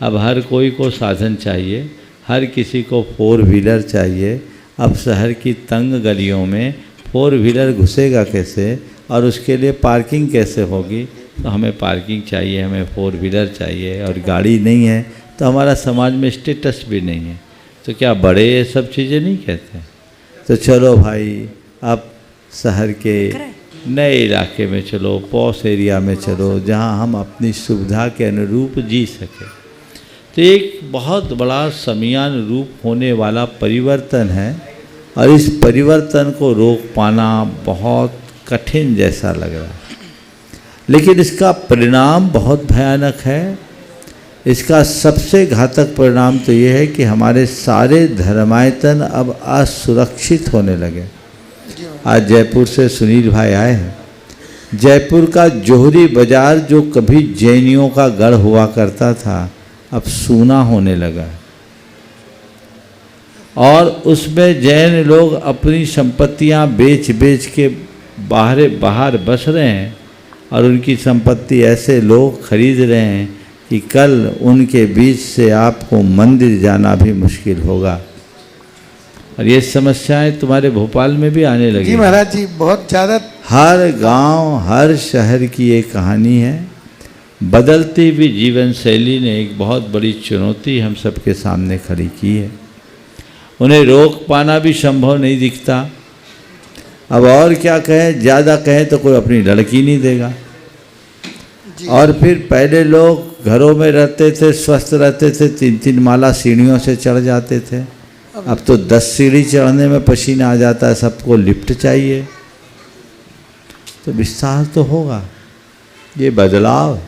अब हर कोई को साधन चाहिए, हर किसी को 4 व्हीलर चाहिए। अब शहर की तंग गलियों में 4 व्हीलर घुसेगा कैसे और उसके लिए पार्किंग कैसे होगी? तो हमें पार्किंग चाहिए, हमें 4 व्हीलर चाहिए, और गाड़ी नहीं है तो हमारा समाज में स्टेटस भी नहीं है। तो क्या बड़े ये सब चीज़ें नहीं कहते? तो चलो भाई, अब शहर के नए इलाके में चलो, पॉश एरिया में चलो, जहाँ हम अपनी सुविधा के अनुरूप जी सकें। तो एक बहुत बड़ा समियान रूप होने वाला परिवर्तन है, और इस परिवर्तन को रोक पाना बहुत कठिन जैसा लग रहा है। लेकिन इसका परिणाम बहुत भयानक है। इसका सबसे घातक परिणाम तो ये है कि हमारे सारे धर्मायतन अब असुरक्षित होने लगे। आज जयपुर से सुनील भाई आए हैं। जयपुर का जोहरी बाजार जो कभी जैनियों का गढ़ हुआ करता था, अब सूना होने लगा, और उसमें जैन लोग अपनी संपत्तियां बेच बेच के बाहर बस रहे हैं, और उनकी संपत्ति ऐसे लोग खरीद रहे हैं कि कल उनके बीच से आपको मंदिर जाना भी मुश्किल होगा। और ये समस्याएं तुम्हारे भोपाल में भी आने लगी। जी महाराज जी, बहुत ज़्यादा। हर गांव, हर शहर की एक कहानी है। बदलती हुई जीवन शैली ने एक बहुत बड़ी चुनौती हम सबके सामने खड़ी की है। उन्हें रोक पाना भी संभव नहीं दिखता। अब और क्या कहें, ज़्यादा कहें तो कोई अपनी लड़की नहीं देगा। और फिर पहले लोग घरों में रहते थे, स्वस्थ रहते थे, 3-3 माला सीढ़ियों से चढ़ जाते थे। अब तो 10 सीढ़ी चढ़ने में पसीना आ जाता है, सबको लिफ्ट चाहिए। तो विस्तार तो होगा, ये बदलाव,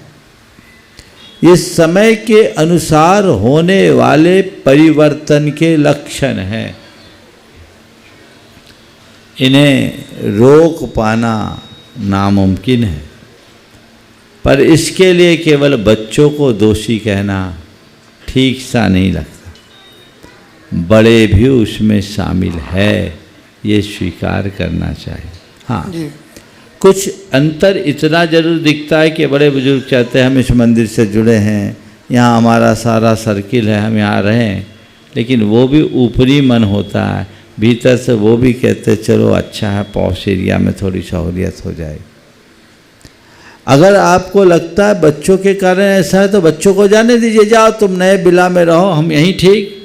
ये समय के अनुसार होने वाले परिवर्तन के लक्षण हैं। इन्हें रोक पाना नामुमकिन है, पर इसके लिए केवल बच्चों को दोषी कहना ठीक सा नहीं लगता। बड़े भी उसमें शामिल है, ये स्वीकार करना चाहिए। हाँ, कुछ अंतर इतना जरूर दिखता है कि बड़े बुजुर्ग चाहते हैं हम इस मंदिर से जुड़े हैं, यहाँ हमारा सारा सर्किल है, हम यहाँ रहें, लेकिन वो भी ऊपरी मन होता है। भीतर से वो भी कहते चलो अच्छा है, पॉश एरिया में थोड़ी सहूलियत हो जाए। अगर आपको लगता है बच्चों के कारण ऐसा है तो बच्चों को जाने दीजिए, जाओ तुम नए बिला में रहो, हम यहीं ठीक,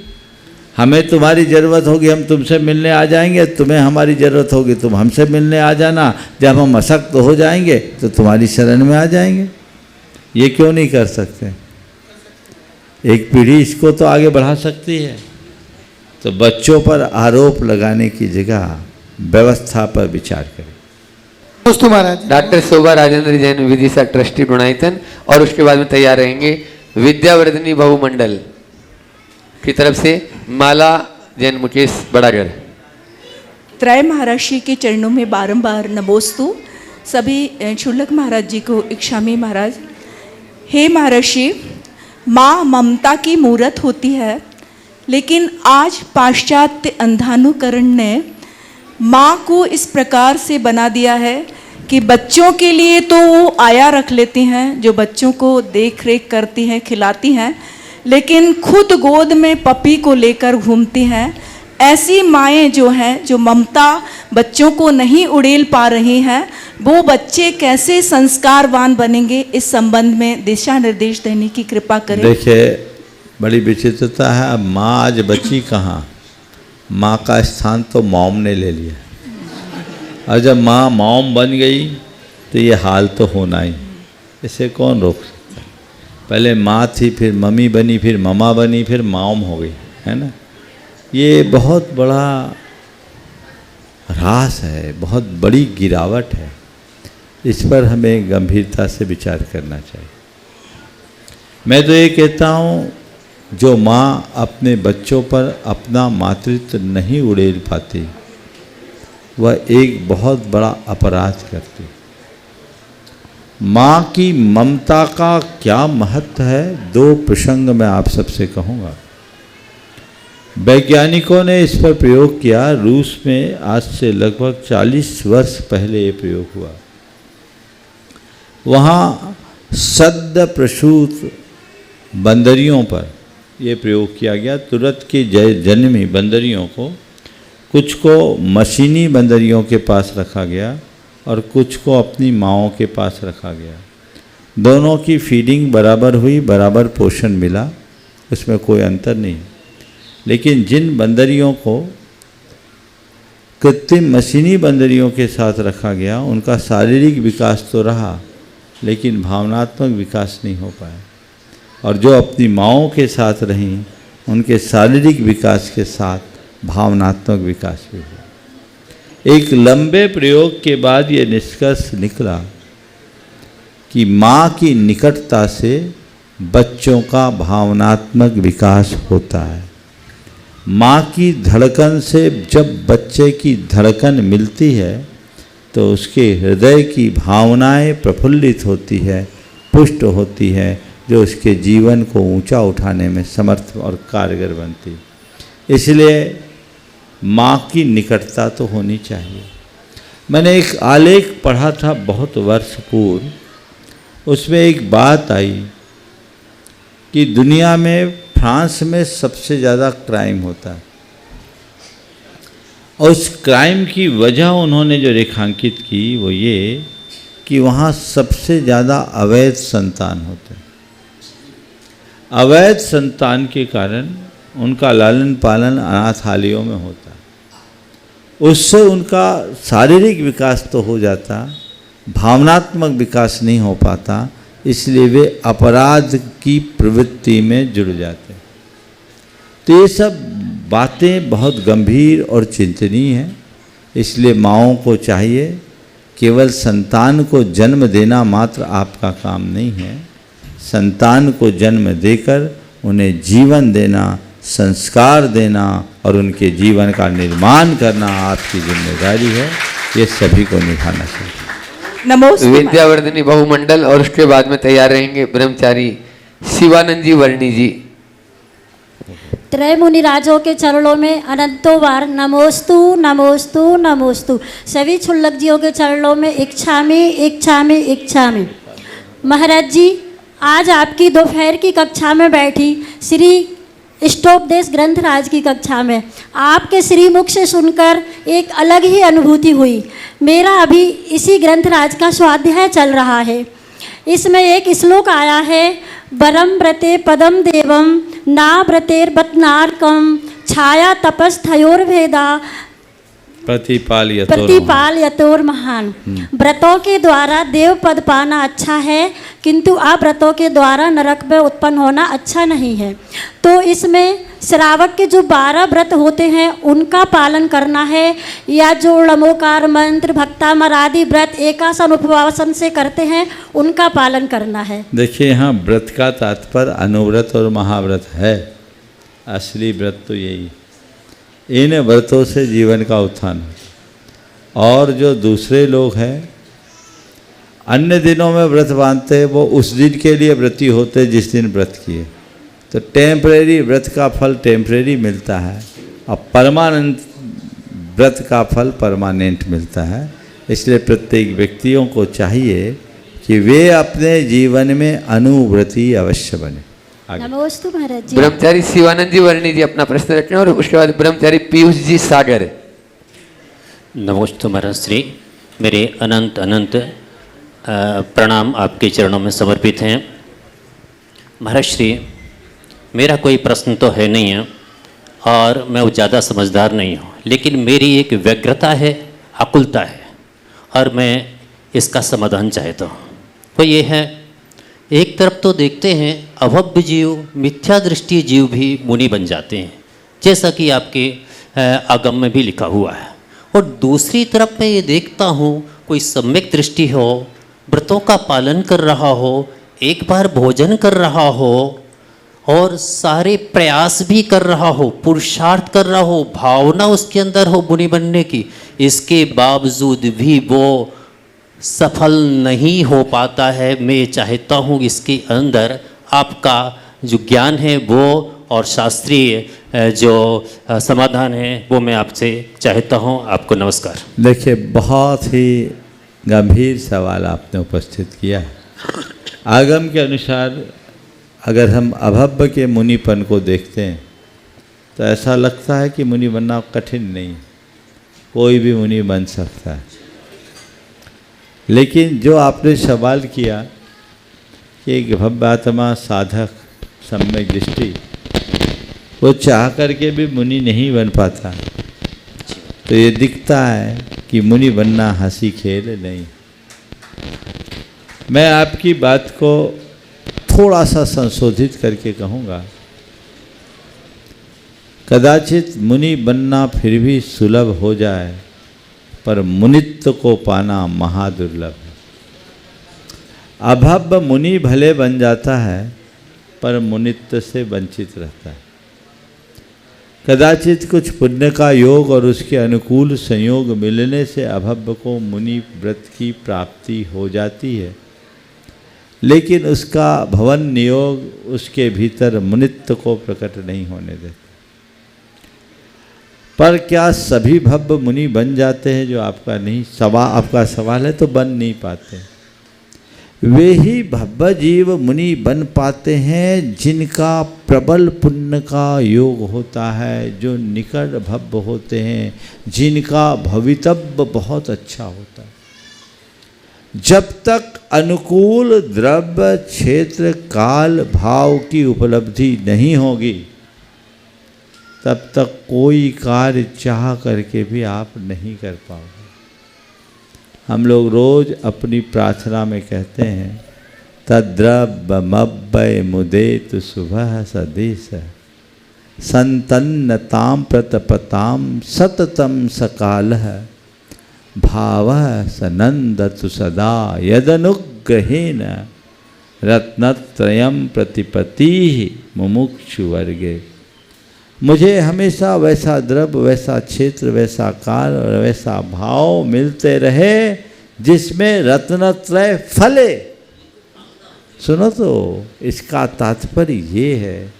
हमें तुम्हारी ज़रूरत होगी हम तुमसे मिलने आ जाएंगे, तुम्हें हमारी ज़रूरत होगी तुम हमसे मिलने आ जाना, जब हम अशक्त हो जाएंगे तो तुम्हारी शरण में आ जाएंगे। ये क्यों नहीं कर सकते? एक पीढ़ी इसको तो आगे बढ़ा सकती है। तो बच्चों पर आरोप लगाने की जगह व्यवस्था पर विचार करें। दोस्तों महाराज, डॉक्टर शोभा राजेंद्र जैन विदिशा ट्रस्टी गुणायतन, और उसके बाद में तैयार रहेंगे विद्यावर्धनी बहुमंडल की तरफ से माला जैन मुकेश बड़ागर। त्रय महर्षि के चरणों में बारंबार नमोस्तु। सभी शुल्लक महाराज जी को इक्षामी महाराज। हे महर्षि, माँ ममता की मूरत होती है, लेकिन आज पाश्चात्य अंधानुकरण ने माँ को इस प्रकार से बना दिया है कि बच्चों के लिए तो वो आया रख लेती हैं, जो बच्चों को देख रेख करती हैं, खिलाती हैं, लेकिन खुद गोद में पपी को लेकर घूमती हैं। ऐसी माएँ जो हैं, जो ममता बच्चों को नहीं उड़ेल पा रही हैं, वो बच्चे कैसे संस्कारवान बनेंगे, इस संबंध में दिशा निर्देश देने की कृपा करें। देखिए, बड़ी विचित्रता है। अब माँ आज बची कहाँ? माँ का स्थान तो मॉम ने ले लिया, और जब माँ मॉम बन गई तो ये हाल तो होना ही। इसे कौन रोक सकता है? पहले माँ थी, फिर मम्मी बनी, फिर ममा बनी, फिर मॉम हो गई, है ना। ये बहुत बड़ा ह्रास है, बहुत बड़ी गिरावट है। इस पर हमें गंभीरता से विचार करना चाहिए। मैं तो ये कहता हूँ, जो माँ अपने बच्चों पर अपना मातृत्व नहीं उड़ेल पाती, वह एक बहुत बड़ा अपराध करती। माँ की ममता का क्या महत्व है, दो प्रसंग मैं आप सबसे कहूँगा। वैज्ञानिकों ने इस पर प्रयोग किया। रूस में आज से लगभग 40 वर्ष पहले ये प्रयोग हुआ। वहाँ सद्य प्रसूत बंदरियों पर यह प्रयोग किया गया। तुरंत की जन्मी बंदरियों को, कुछ को मशीनी बंदरियों के पास रखा गया और कुछ को अपनी माँओं के पास रखा गया। दोनों की फीडिंग बराबर हुई, बराबर पोषण मिला, उसमें कोई अंतर नहीं। लेकिन जिन बंदरियों को कृत्रिम मशीनी बंदरियों के साथ रखा गया, उनका शारीरिक विकास तो रहा, लेकिन भावनात्मक विकास नहीं हो पाया। और जो अपनी माँओं के साथ रहीं, उनके शारीरिक विकास के साथ भावनात्मक विकास भी हुआ। एक लंबे प्रयोग के बाद ये निष्कर्ष निकला कि माँ की निकटता से बच्चों का भावनात्मक विकास होता है। माँ की धड़कन से जब बच्चे की धड़कन मिलती है, तो उसके हृदय की भावनाएं प्रफुल्लित होती है, पुष्ट होती है, जो उसके जीवन को ऊंचा उठाने में समर्थ और कारगर बनती। इसलिए माँ की निकटता तो होनी चाहिए। मैंने एक आलेख पढ़ा था बहुत वर्ष पूर्व। उसमें एक बात आई कि दुनिया में फ्रांस में सबसे ज़्यादा क्राइम होता है, और उस क्राइम की वजह उन्होंने जो रेखांकित की वो ये कि वहाँ सबसे ज़्यादा अवैध संतान होते हैं। अवैध संतान के कारण उनका लालन पालन अनाथालयों में होता है। उससे उनका शारीरिक विकास तो हो जाता, भावनात्मक विकास नहीं हो पाता, इसलिए वे अपराध की प्रवृत्ति में जुड़ जाते हैं। तो ये सब बातें बहुत गंभीर और चिंतनीय हैं। इसलिए माँओं को चाहिए, केवल संतान को जन्म देना मात्र आपका काम नहीं है। संतान को जन्म देकर उन्हें जीवन देना, संस्कार देना और उनके जीवन का निर्माण करना आपकी जिम्मेदारी है। ये सभी को निभाना चाहिए। नमस्ते। विद्यावर्धिनी बहुमंडल और उसके बाद में तैयार रहेंगे ब्रह्मचारी शिवानंद जी वर्णी जी। त्रय मुनिराजों के चरणों में अनंतों बार नमोस्तु नमोस्तु नमोस्तु। सभी क्षुल्लक जियों के चरणों में इच्छामि इच्छामि इच्छामि। महाराज जी, आज आपकी दोपहर की कक्षा में बैठी श्री इष्टोपदेश ग्रंथराज की कक्षा में आपके श्रीमुख से सुनकर एक अलग ही अनुभूति हुई। मेरा अभी इसी ग्रंथराज का स्वाध्याय चल रहा है। इसमें एक श्लोक आया है, वरम व्रते पदम देवम ना व्रतेर्बतनार्कम छाया तपस्थयोर्भेदा प्रतिपाल यतोर महान। व्रतों के द्वारा देव पद पाना अच्छा है, किंतु अव्रतों के द्वारा नरक में उत्पन्न होना अच्छा नहीं है। तो इसमें श्रावक के जो 12 व्रत होते हैं उनका पालन करना है, या जो लमोकार मंत्र भक्तामर आदि व्रत एकासन उपवासन से करते हैं उनका पालन करना है। देखिए, यहाँ व्रत का तात्पर्य अनुव्रत और महाव्रत है। असली व्रत तो यही, इन व्रतों से जीवन का उत्थान हो। और जो दूसरे लोग हैं अन्य दिनों में व्रत बांधते हैं, वो उस दिन के लिए व्रती होते जिस दिन व्रत किए। तो टेम्परेरी व्रत का फल टेम्परेरी मिलता है, और परमानेंट व्रत का फल परमानेंट मिलता है। इसलिए प्रत्येक व्यक्तियों को चाहिए कि वे अपने जीवन में अनुव्रती अवश्य बने। नमोस्तु महाराज जी। ब्रह्मचारी शिवानंद जी वर्णी जी अपना प्रश्न रखें और उसके बाद ब्रह्मचारी पीयूष जी सागर। नमोस्तु महाराज श्री, मेरे अनंत अनंत प्रणाम आपके चरणों में समर्पित हैं। महाराज श्री, मेरा कोई प्रश्न तो है नहीं है और मैं ज़्यादा समझदार नहीं हूँ, लेकिन मेरी एक व्यग्रता है, आकुलता है और मैं इसका समाधान चाहता हूँ। वो ये है, एक तरफ तो देखते हैं अभव्य जीव, मिथ्या दृष्टि जीव भी मुनि बन जाते हैं, जैसा कि आपके आगम में भी लिखा हुआ है, और दूसरी तरफ मैं ये देखता हूँ कोई सम्यक दृष्टि हो, व्रतों का पालन कर रहा हो, एक बार भोजन कर रहा हो और सारे प्रयास भी कर रहा हो, पुरुषार्थ कर रहा हो, भावना उसके अंदर हो मुनि बनने की, इसके बावजूद भी वो सफल नहीं हो पाता है। मैं चाहता हूँ इसके अंदर आपका जो ज्ञान है वो और शास्त्रीय जो समाधान है वो मैं आपसे चाहता हूँ। आपको नमस्कार। देखिए, बहुत ही गंभीर सवाल आपने उपस्थित किया। आगम के अनुसार अगर हम अभव्य के मुनिपन को देखते हैं तो ऐसा लगता है कि मुनि बनना कठिन नहीं, कोई भी मुनि बन सकता है। लेकिन जो आपने सवाल किया कि एक भव्यात्मा साधक सम्यक दृष्टि वो चाह करके भी मुनि नहीं बन पाता, तो ये दिखता है कि मुनि बनना हंसी खेल नहीं। मैं आपकी बात को थोड़ा सा संशोधित करके कहूँगा, कदाचित मुनि बनना फिर भी सुलभ हो जाए, पर मुनित्व को पाना महादुर्लभ है। अभव्य मुनि भले बन जाता है पर मुनित्व से वंचित रहता है। कदाचित कुछ पुण्य का योग और उसके अनुकूल संयोग मिलने से अभव्य को मुनि व्रत की प्राप्ति हो जाती है, लेकिन उसका भवन नियोग उसके भीतर मुनित्व को प्रकट नहीं होने देता। पर क्या सभी भव्य मुनि बन जाते हैं? जो आपका सवाल है, तो बन नहीं पाते। वे ही भव्य जीव मुनि बन पाते हैं जिनका प्रबल पुण्य का योग होता है, जो निकट भव्य होते हैं, जिनका भवितव्य बहुत अच्छा होता है। जब तक अनुकूल द्रव्य क्षेत्र काल भाव की उपलब्धि नहीं होगी, तब तक कोई कार्य चाह करके भी आप नहीं कर पाओगे। हम लोग रोज अपनी प्रार्थना में कहते हैं, तद्रव्यमव्यय मुदेतु सुभः सदेश संतन्नतां प्रतपतां सततं सकालः भावः सनन्दतु सदा यदनुग्रहेण रत्नत्रयं प्रतिपतिः मुमुक्षु वर्गे। मुझे हमेशा वैसा द्रव्य, वैसा क्षेत्र, वैसा काल और वैसा भाव मिलते रहे जिसमें रत्नत्रय फले। सुनो तो, इसका तात्पर्य ये है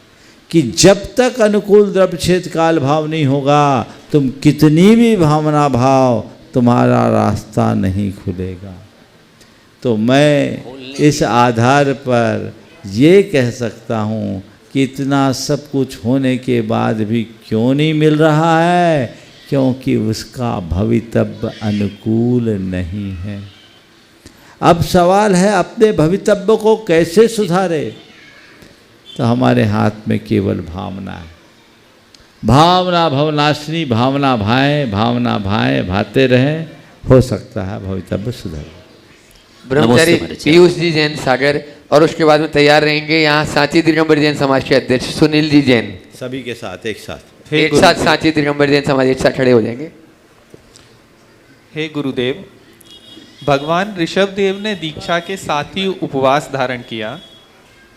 कि जब तक अनुकूल द्रव्य क्षेत्र काल भाव नहीं होगा, तुम कितनी भी भावना भाव, तुम्हारा रास्ता नहीं खुलेगा। तो मैं इस आधार पर ये कह सकता हूँ कि इतना सब कुछ होने के बाद भी क्यों नहीं मिल रहा है? क्योंकि उसका भवितव्य अनुकूल नहीं है। अब सवाल है, अपने भवितव्य को कैसे सुधारे? तो हमारे हाथ में केवल भावना है। भावना भवनाशिनी, भावना भाए भाते रहे, हो सकता है भवितव्य सुधरे। ब्रह्मचारी पीयूष जी जैन सागर, और उसके बाद में तैयार रहेंगे यहाँ सांची दिगंबर जैन समाज के अध्यक्ष सुनील जी जैन। सभी के साथ एक साथ सांची दिगंबर जैन समाज एक साथ खड़े हो जाएंगे। हे गुरुदेव, भगवान ऋषभ देव ने दीक्षा के साथ ही उपवास धारण किया।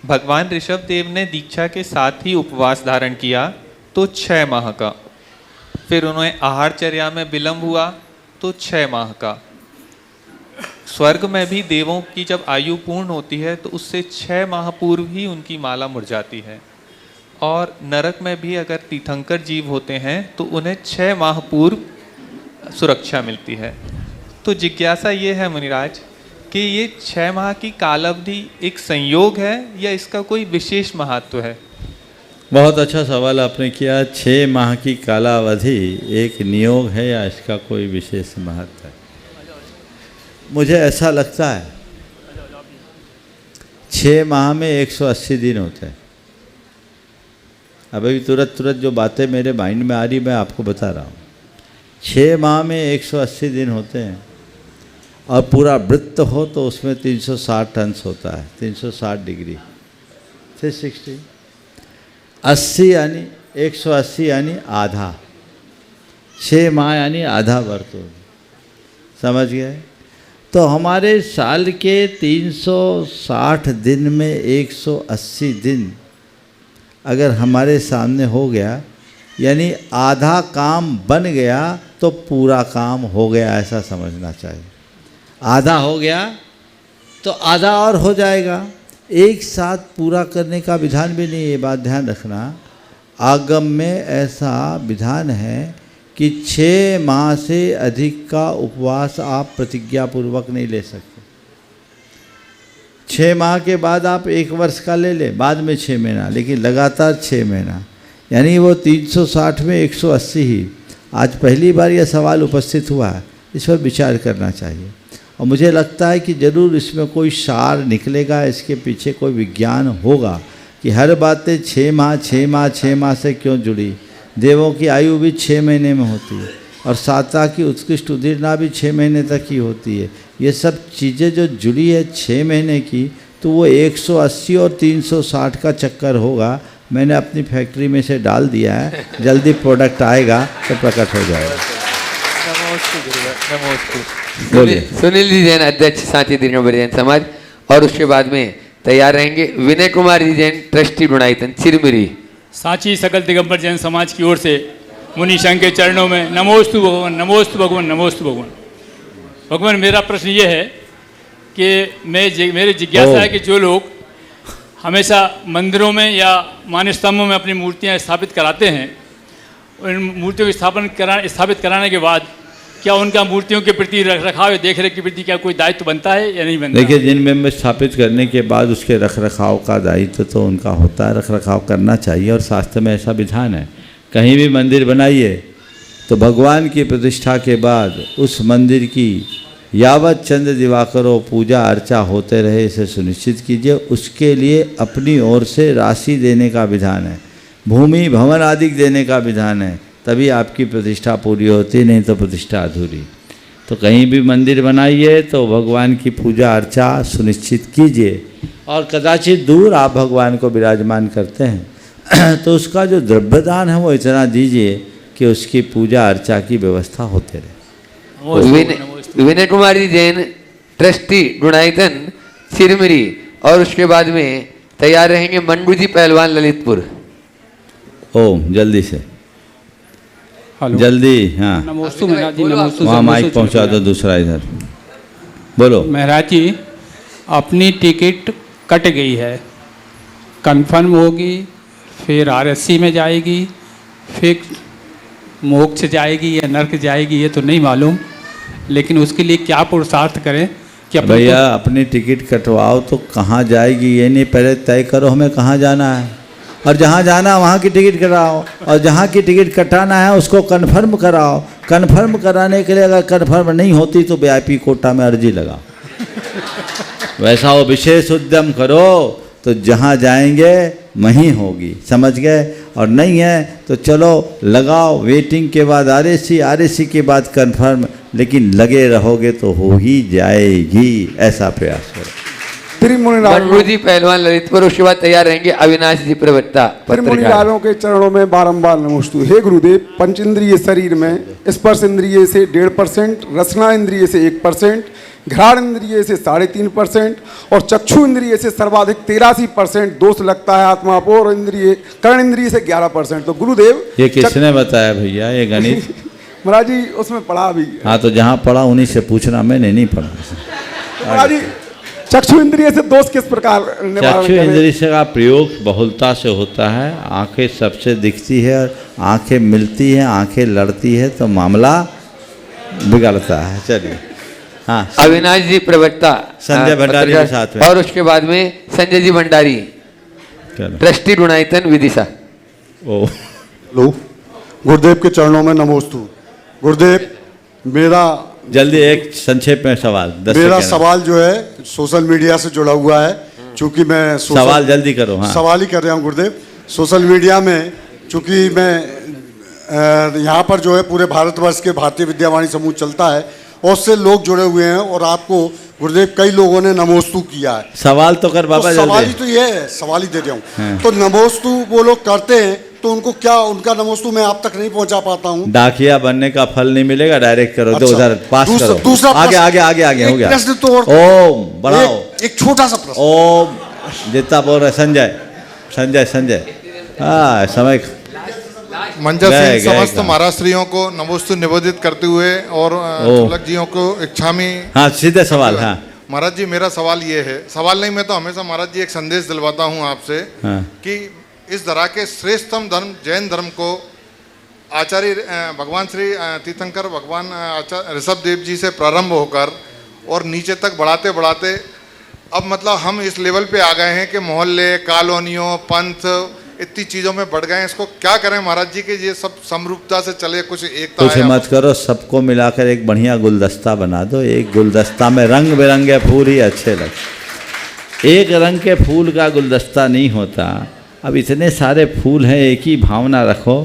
भगवान ऋषभ देव ने दीक्षा के साथ ही उपवास धारण किया तो 6 माह का, फिर उन्हें आहारचर्या में विलंब हुआ तो 6 माह का। स्वर्ग में भी देवों की जब आयु पूर्ण होती है तो उससे 6 माह पूर्व ही उनकी माला मुरझाती है, और नरक में भी अगर तीर्थंकर जीव होते हैं तो उन्हें 6 माह पूर्व सुरक्षा मिलती है। तो जिज्ञासा ये है मुनिराज कि ये 6 माह की काल अवधि एक संयोग है या इसका कोई विशेष महत्व है? बहुत अच्छा सवाल आपने किया। 6 माह की कालावधि एक नियोग है या इसका कोई विशेष महत्व है? मुझे ऐसा लगता है 6 माह में 180 दिन होते हैं। अभी तुरंत जो बातें मेरे माइंड में आ रही मैं आपको बता रहा हूँ। 6 माह में 180 दिन होते हैं और पूरा वृत्त हो तो उसमें 360 अंश होता है, 360 डिग्री, 360, 80 यानी 180 यानी आधा, 6 माह यानी आधा वर्तुल, समझ गए? तो हमारे साल के 360 दिन में 180 दिन अगर हमारे सामने हो गया यानी आधा काम बन गया तो पूरा काम हो गया, ऐसा समझना चाहिए। आधा हो गया तो आधा और हो जाएगा। एक साथ पूरा करने का विधान भी नहीं, ये बात ध्यान रखना। आगम में ऐसा विधान है कि 6 माह से अधिक का उपवास आप प्रतिज्ञापूर्वक नहीं ले सकते। 6 माह के बाद आप 1 वर्ष का ले लें, बाद में 6 महीना, लेकिन लगातार 6 महीना, यानी वो 360 में 180 ही। आज पहली बार यह सवाल उपस्थित हुआ है, इस पर विचार करना चाहिए और मुझे लगता है कि ज़रूर इसमें कोई सार निकलेगा, इसके पीछे कोई विज्ञान होगा कि हर बातें 6 माह से क्यों जुड़ी। देवों की आयु भी 6 महीने में होती है और साता की उत्कृष्ट उदीरना भी 6 महीने तक ही होती है। ये सब चीज़ें जो जुड़ी है 6 महीने की, तो वो 180 और 360 का चक्कर होगा। मैंने अपनी फैक्ट्री में से डाल दिया है, जल्दी प्रोडक्ट आएगा तो प्रकट हो जाएगा। बोलिए। सुनील जी जैन, अध्यक्ष साथी दिगंबर जैन समाज, और उसके बाद में तैयार रहेंगे विनय कुमार जी जैन, ट्रस्टी ढूंढाईतन चिरमिरी। सांची सकल दिगंबर जैन समाज की ओर से मुनि संघ के चरणों में नमोस्तु भगवान, नमोस्तु भगवान, नमोस्तु भगवान। भगवान, मेरा प्रश्न ये है कि मेरी जिज्ञासा है कि जो लोग हमेशा मंदिरों में या मान्य स्तंभों में अपनी मूर्तियां स्थापित कराते हैं, उन मूर्तियों की स्थापित कराने के बाद क्या उनका मूर्तियों के प्रति रख रखाव या देख रेख के प्रति क्या कोई दायित्व बनता है या नहीं बनता? देखिए, जिन में स्थापित करने के बाद उसके रख रखाव का दायित्व तो उनका होता है, रख रखाव करना चाहिए और शास्त्र में ऐसा विधान है। कहीं भी मंदिर बनाइए तो भगवान की प्रतिष्ठा के बाद उस मंदिर की यावत चंद्र दिवाकरों पूजा अर्चा होते रहे, इसे सुनिश्चित कीजिए। उसके लिए अपनी ओर से राशि देने का विधान है, भूमि भवन आदि देने का विधान है, तभी आपकी प्रतिष्ठा पूरी होती, नहीं तो प्रतिष्ठा अधूरी। तो कहीं भी मंदिर बनाइए तो भगवान की पूजा अर्चा सुनिश्चित कीजिए और कदाचित दूर आप भगवान को विराजमान करते हैं तो उसका जो द्रव्यदान है वो इतना दीजिए कि उसकी पूजा अर्चा की व्यवस्था होते रहे। विनय कुमार जी जैन, ट्रस्टी ढूंढाईतन चिरमिरी, और उसके बाद में तैयार रहेंगे मंडू जी पहलवान, ललितपुर। ओम, जल्दी से जल्दी। हाँ, नमोस्तु महाराज जी, नमोस्तु। वहाँ माइक पहुँचा दो, दूसरा इधर बोलो। महाराज जी, अपनी टिकट कट गई है, कंफर्म होगी, फिर RSC में जाएगी, फिर मोक्ष जाएगी या नरक जाएगी ये तो नहीं मालूम, लेकिन उसके लिए क्या पुरुषार्थ करें कि भैया अपनी टिकट कटवाओ तो कहाँ जाएगी ये नहीं पहले तय करो हमें कहाँ जाना है, और जहाँ जाना वहाँ की टिकट कराओ, और जहाँ की टिकट कटाना है उसको कन्फर्म कराओ। कन्फर्म कराने के लिए अगर कन्फर्म नहीं होती तो VIP कोटा में अर्जी लगाओ। वैसा वो विशेष उद्यम करो तो जहाँ जाएंगे वहीं होगी, समझ गए? और नहीं है तो चलो लगाओ, वेटिंग के बाद RSC के बाद कन्फर्म, लेकिन लगे रहोगे तो हो ही जाएगी, ऐसा प्रयास करो। मंडू जी पहलवान, ललितपुर, उसके बाद तैयार रहेंगे अविनाश जी प्रवक्ता, पत्रकार। के चरणों में बारंबार नमोस्तु। हे गुरुदेव, पंच इंद्रिय शरीर में स्पर्श इंद्रिय से 1.5%, रसना इंद्रिय से 1%, घ्राण इंद्रिय से 3.5% और चक्षु इंद्रिय से सर्वाधिक 83% दोष लगता है आत्मा को, और इंद्रिय कर्ण इंद्रिय से 11%। तो गुरुदेव, ये किसने बताया भैया ये गणित? महाराज जी उसमें पढ़ा भी। हाँ, तो जहाँ पढ़ा उन्हीं से पूछना, मैंने नहीं पढ़ा। महाराज जी, चक्षु इंद्रिय से दोष किस प्रकार? चक्षु इंद्रिय से का प्रयोग बहुलता से होता है। आंखें सबसे दिखती है, आंखें मिलती हैं, आंखें लड़ती है तो मामला बिगड़ता है। चलिए हाँ, अविनाश जी प्रवक्ता, संजय भंडारी के साथ में, और उसके बाद में संजय जी भंडारी, ट्रस्टी गुणायतन विदिशा। ओ लो, गुरुदेव के चरणों में नमोस्तु। गुरुदेव, मेरा जल्दी एक संक्षेप में सवाल, 10 मेरा सेकंड। सवाल जो है सोशल मीडिया से जुड़ा हुआ है, चूंकि मैं सवाल जल्दी करो। हाँ, सवाल ही कर रहा हूँ गुरुदेव। सोशल मीडिया में चूंकि मैं यहाँ पर जो है पूरे भारतवर्ष के भारतीय विद्यावाणी समूह चलता है और उससे लोग जुड़े हुए हैं, और आपको गुरुदेव कई लोगों ने नमोस्तु किया है। सवाल तो कर बाबा, तो सवाल ही जल्दी। तो ये है, सवाल ही दे रहा हूँ। हाँ। तो नमोस्तु वो लोग करते हैं तो उनको क्या, उनका नमोस्तु मैं आप तक नहीं पहुंचा पाता हूँ। डाकिया बनने का फल नहीं मिलेगा, डायरेक्ट करो। अच्छा, दो उधर पास करो। दूसरा आगे प्रश्न- आगे आगे आगे हो एक गया। प्रश्न तो और- ओम बढ़ाओ। एक छोटा सा प्रश्न। ओम जितना बोल रहे संजय, संजय संजय। हाँ, समय मंजा गए, सिंह गए, समस्त गए। महाराष्ट्रियों को नमोस्तु निवेदित करते हुए और तुलक जियों को इच्छामी। हाँ, सीधे सवाल। हाँ महाराज जी, मेरा सवाल ये है, सवाल नहीं, मैं तो हमेशा महाराज जी एक संदेश दिलवाता हूँ आपसे हाँ। कि इस तरह के श्रेष्ठतम धर्म जैन धर्म को आचार्य भगवान श्री तीर्थंकर भगवान आचार्य ऋषभ देव जी से प्रारंभ होकर और नीचे तक बढ़ाते बढ़ाते अब मतलब हम इस लेवल पे आ गए हैं कि मोहल्ले, कॉलोनियों, पंथ इतनी चीज़ों में बढ़ गए हैं। इसको क्या करें महाराज जी कि ये सब समरूपता से चले, कुछ एकता कुछ आए। मत करो, सबको मिलाकर एक बढ़िया गुलदस्ता बना दो। एक गुलदस्ता में रंग बिरंगे फूल ही अच्छे लगते। एक रंग के फूल का गुलदस्ता नहीं होता। अब इतने सारे फूल हैं, एक ही भावना रखो,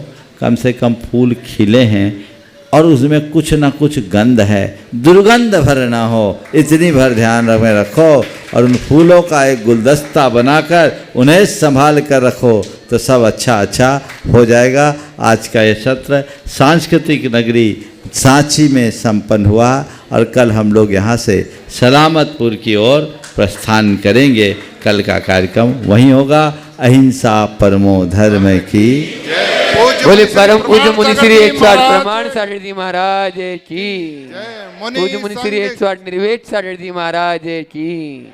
कम से कम फूल खिले हैं और उसमें कुछ ना कुछ गंध है, दुर्गंध भर ना हो, इतनी भर ध्यान में रखो। और उन फूलों का एक गुलदस्ता बनाकर उन्हें संभाल कर रखो तो सब अच्छा अच्छा हो जाएगा। आज का ये सत्र सांस्कृतिक नगरी सांची में संपन्न हुआ और कल हम लोग यहाँ से सलामतपुर की ओर प्रस्थान करेंगे। कल का कार्यक्रम वहीं होगा। अहिंसा परमो धर्म की। बोले परम पूज्य मुनि श्री 108 प्रमाण सागर जी महाराज की। पूज्य मुनि श्री 108 निर्वेद सागर जी महाराज की।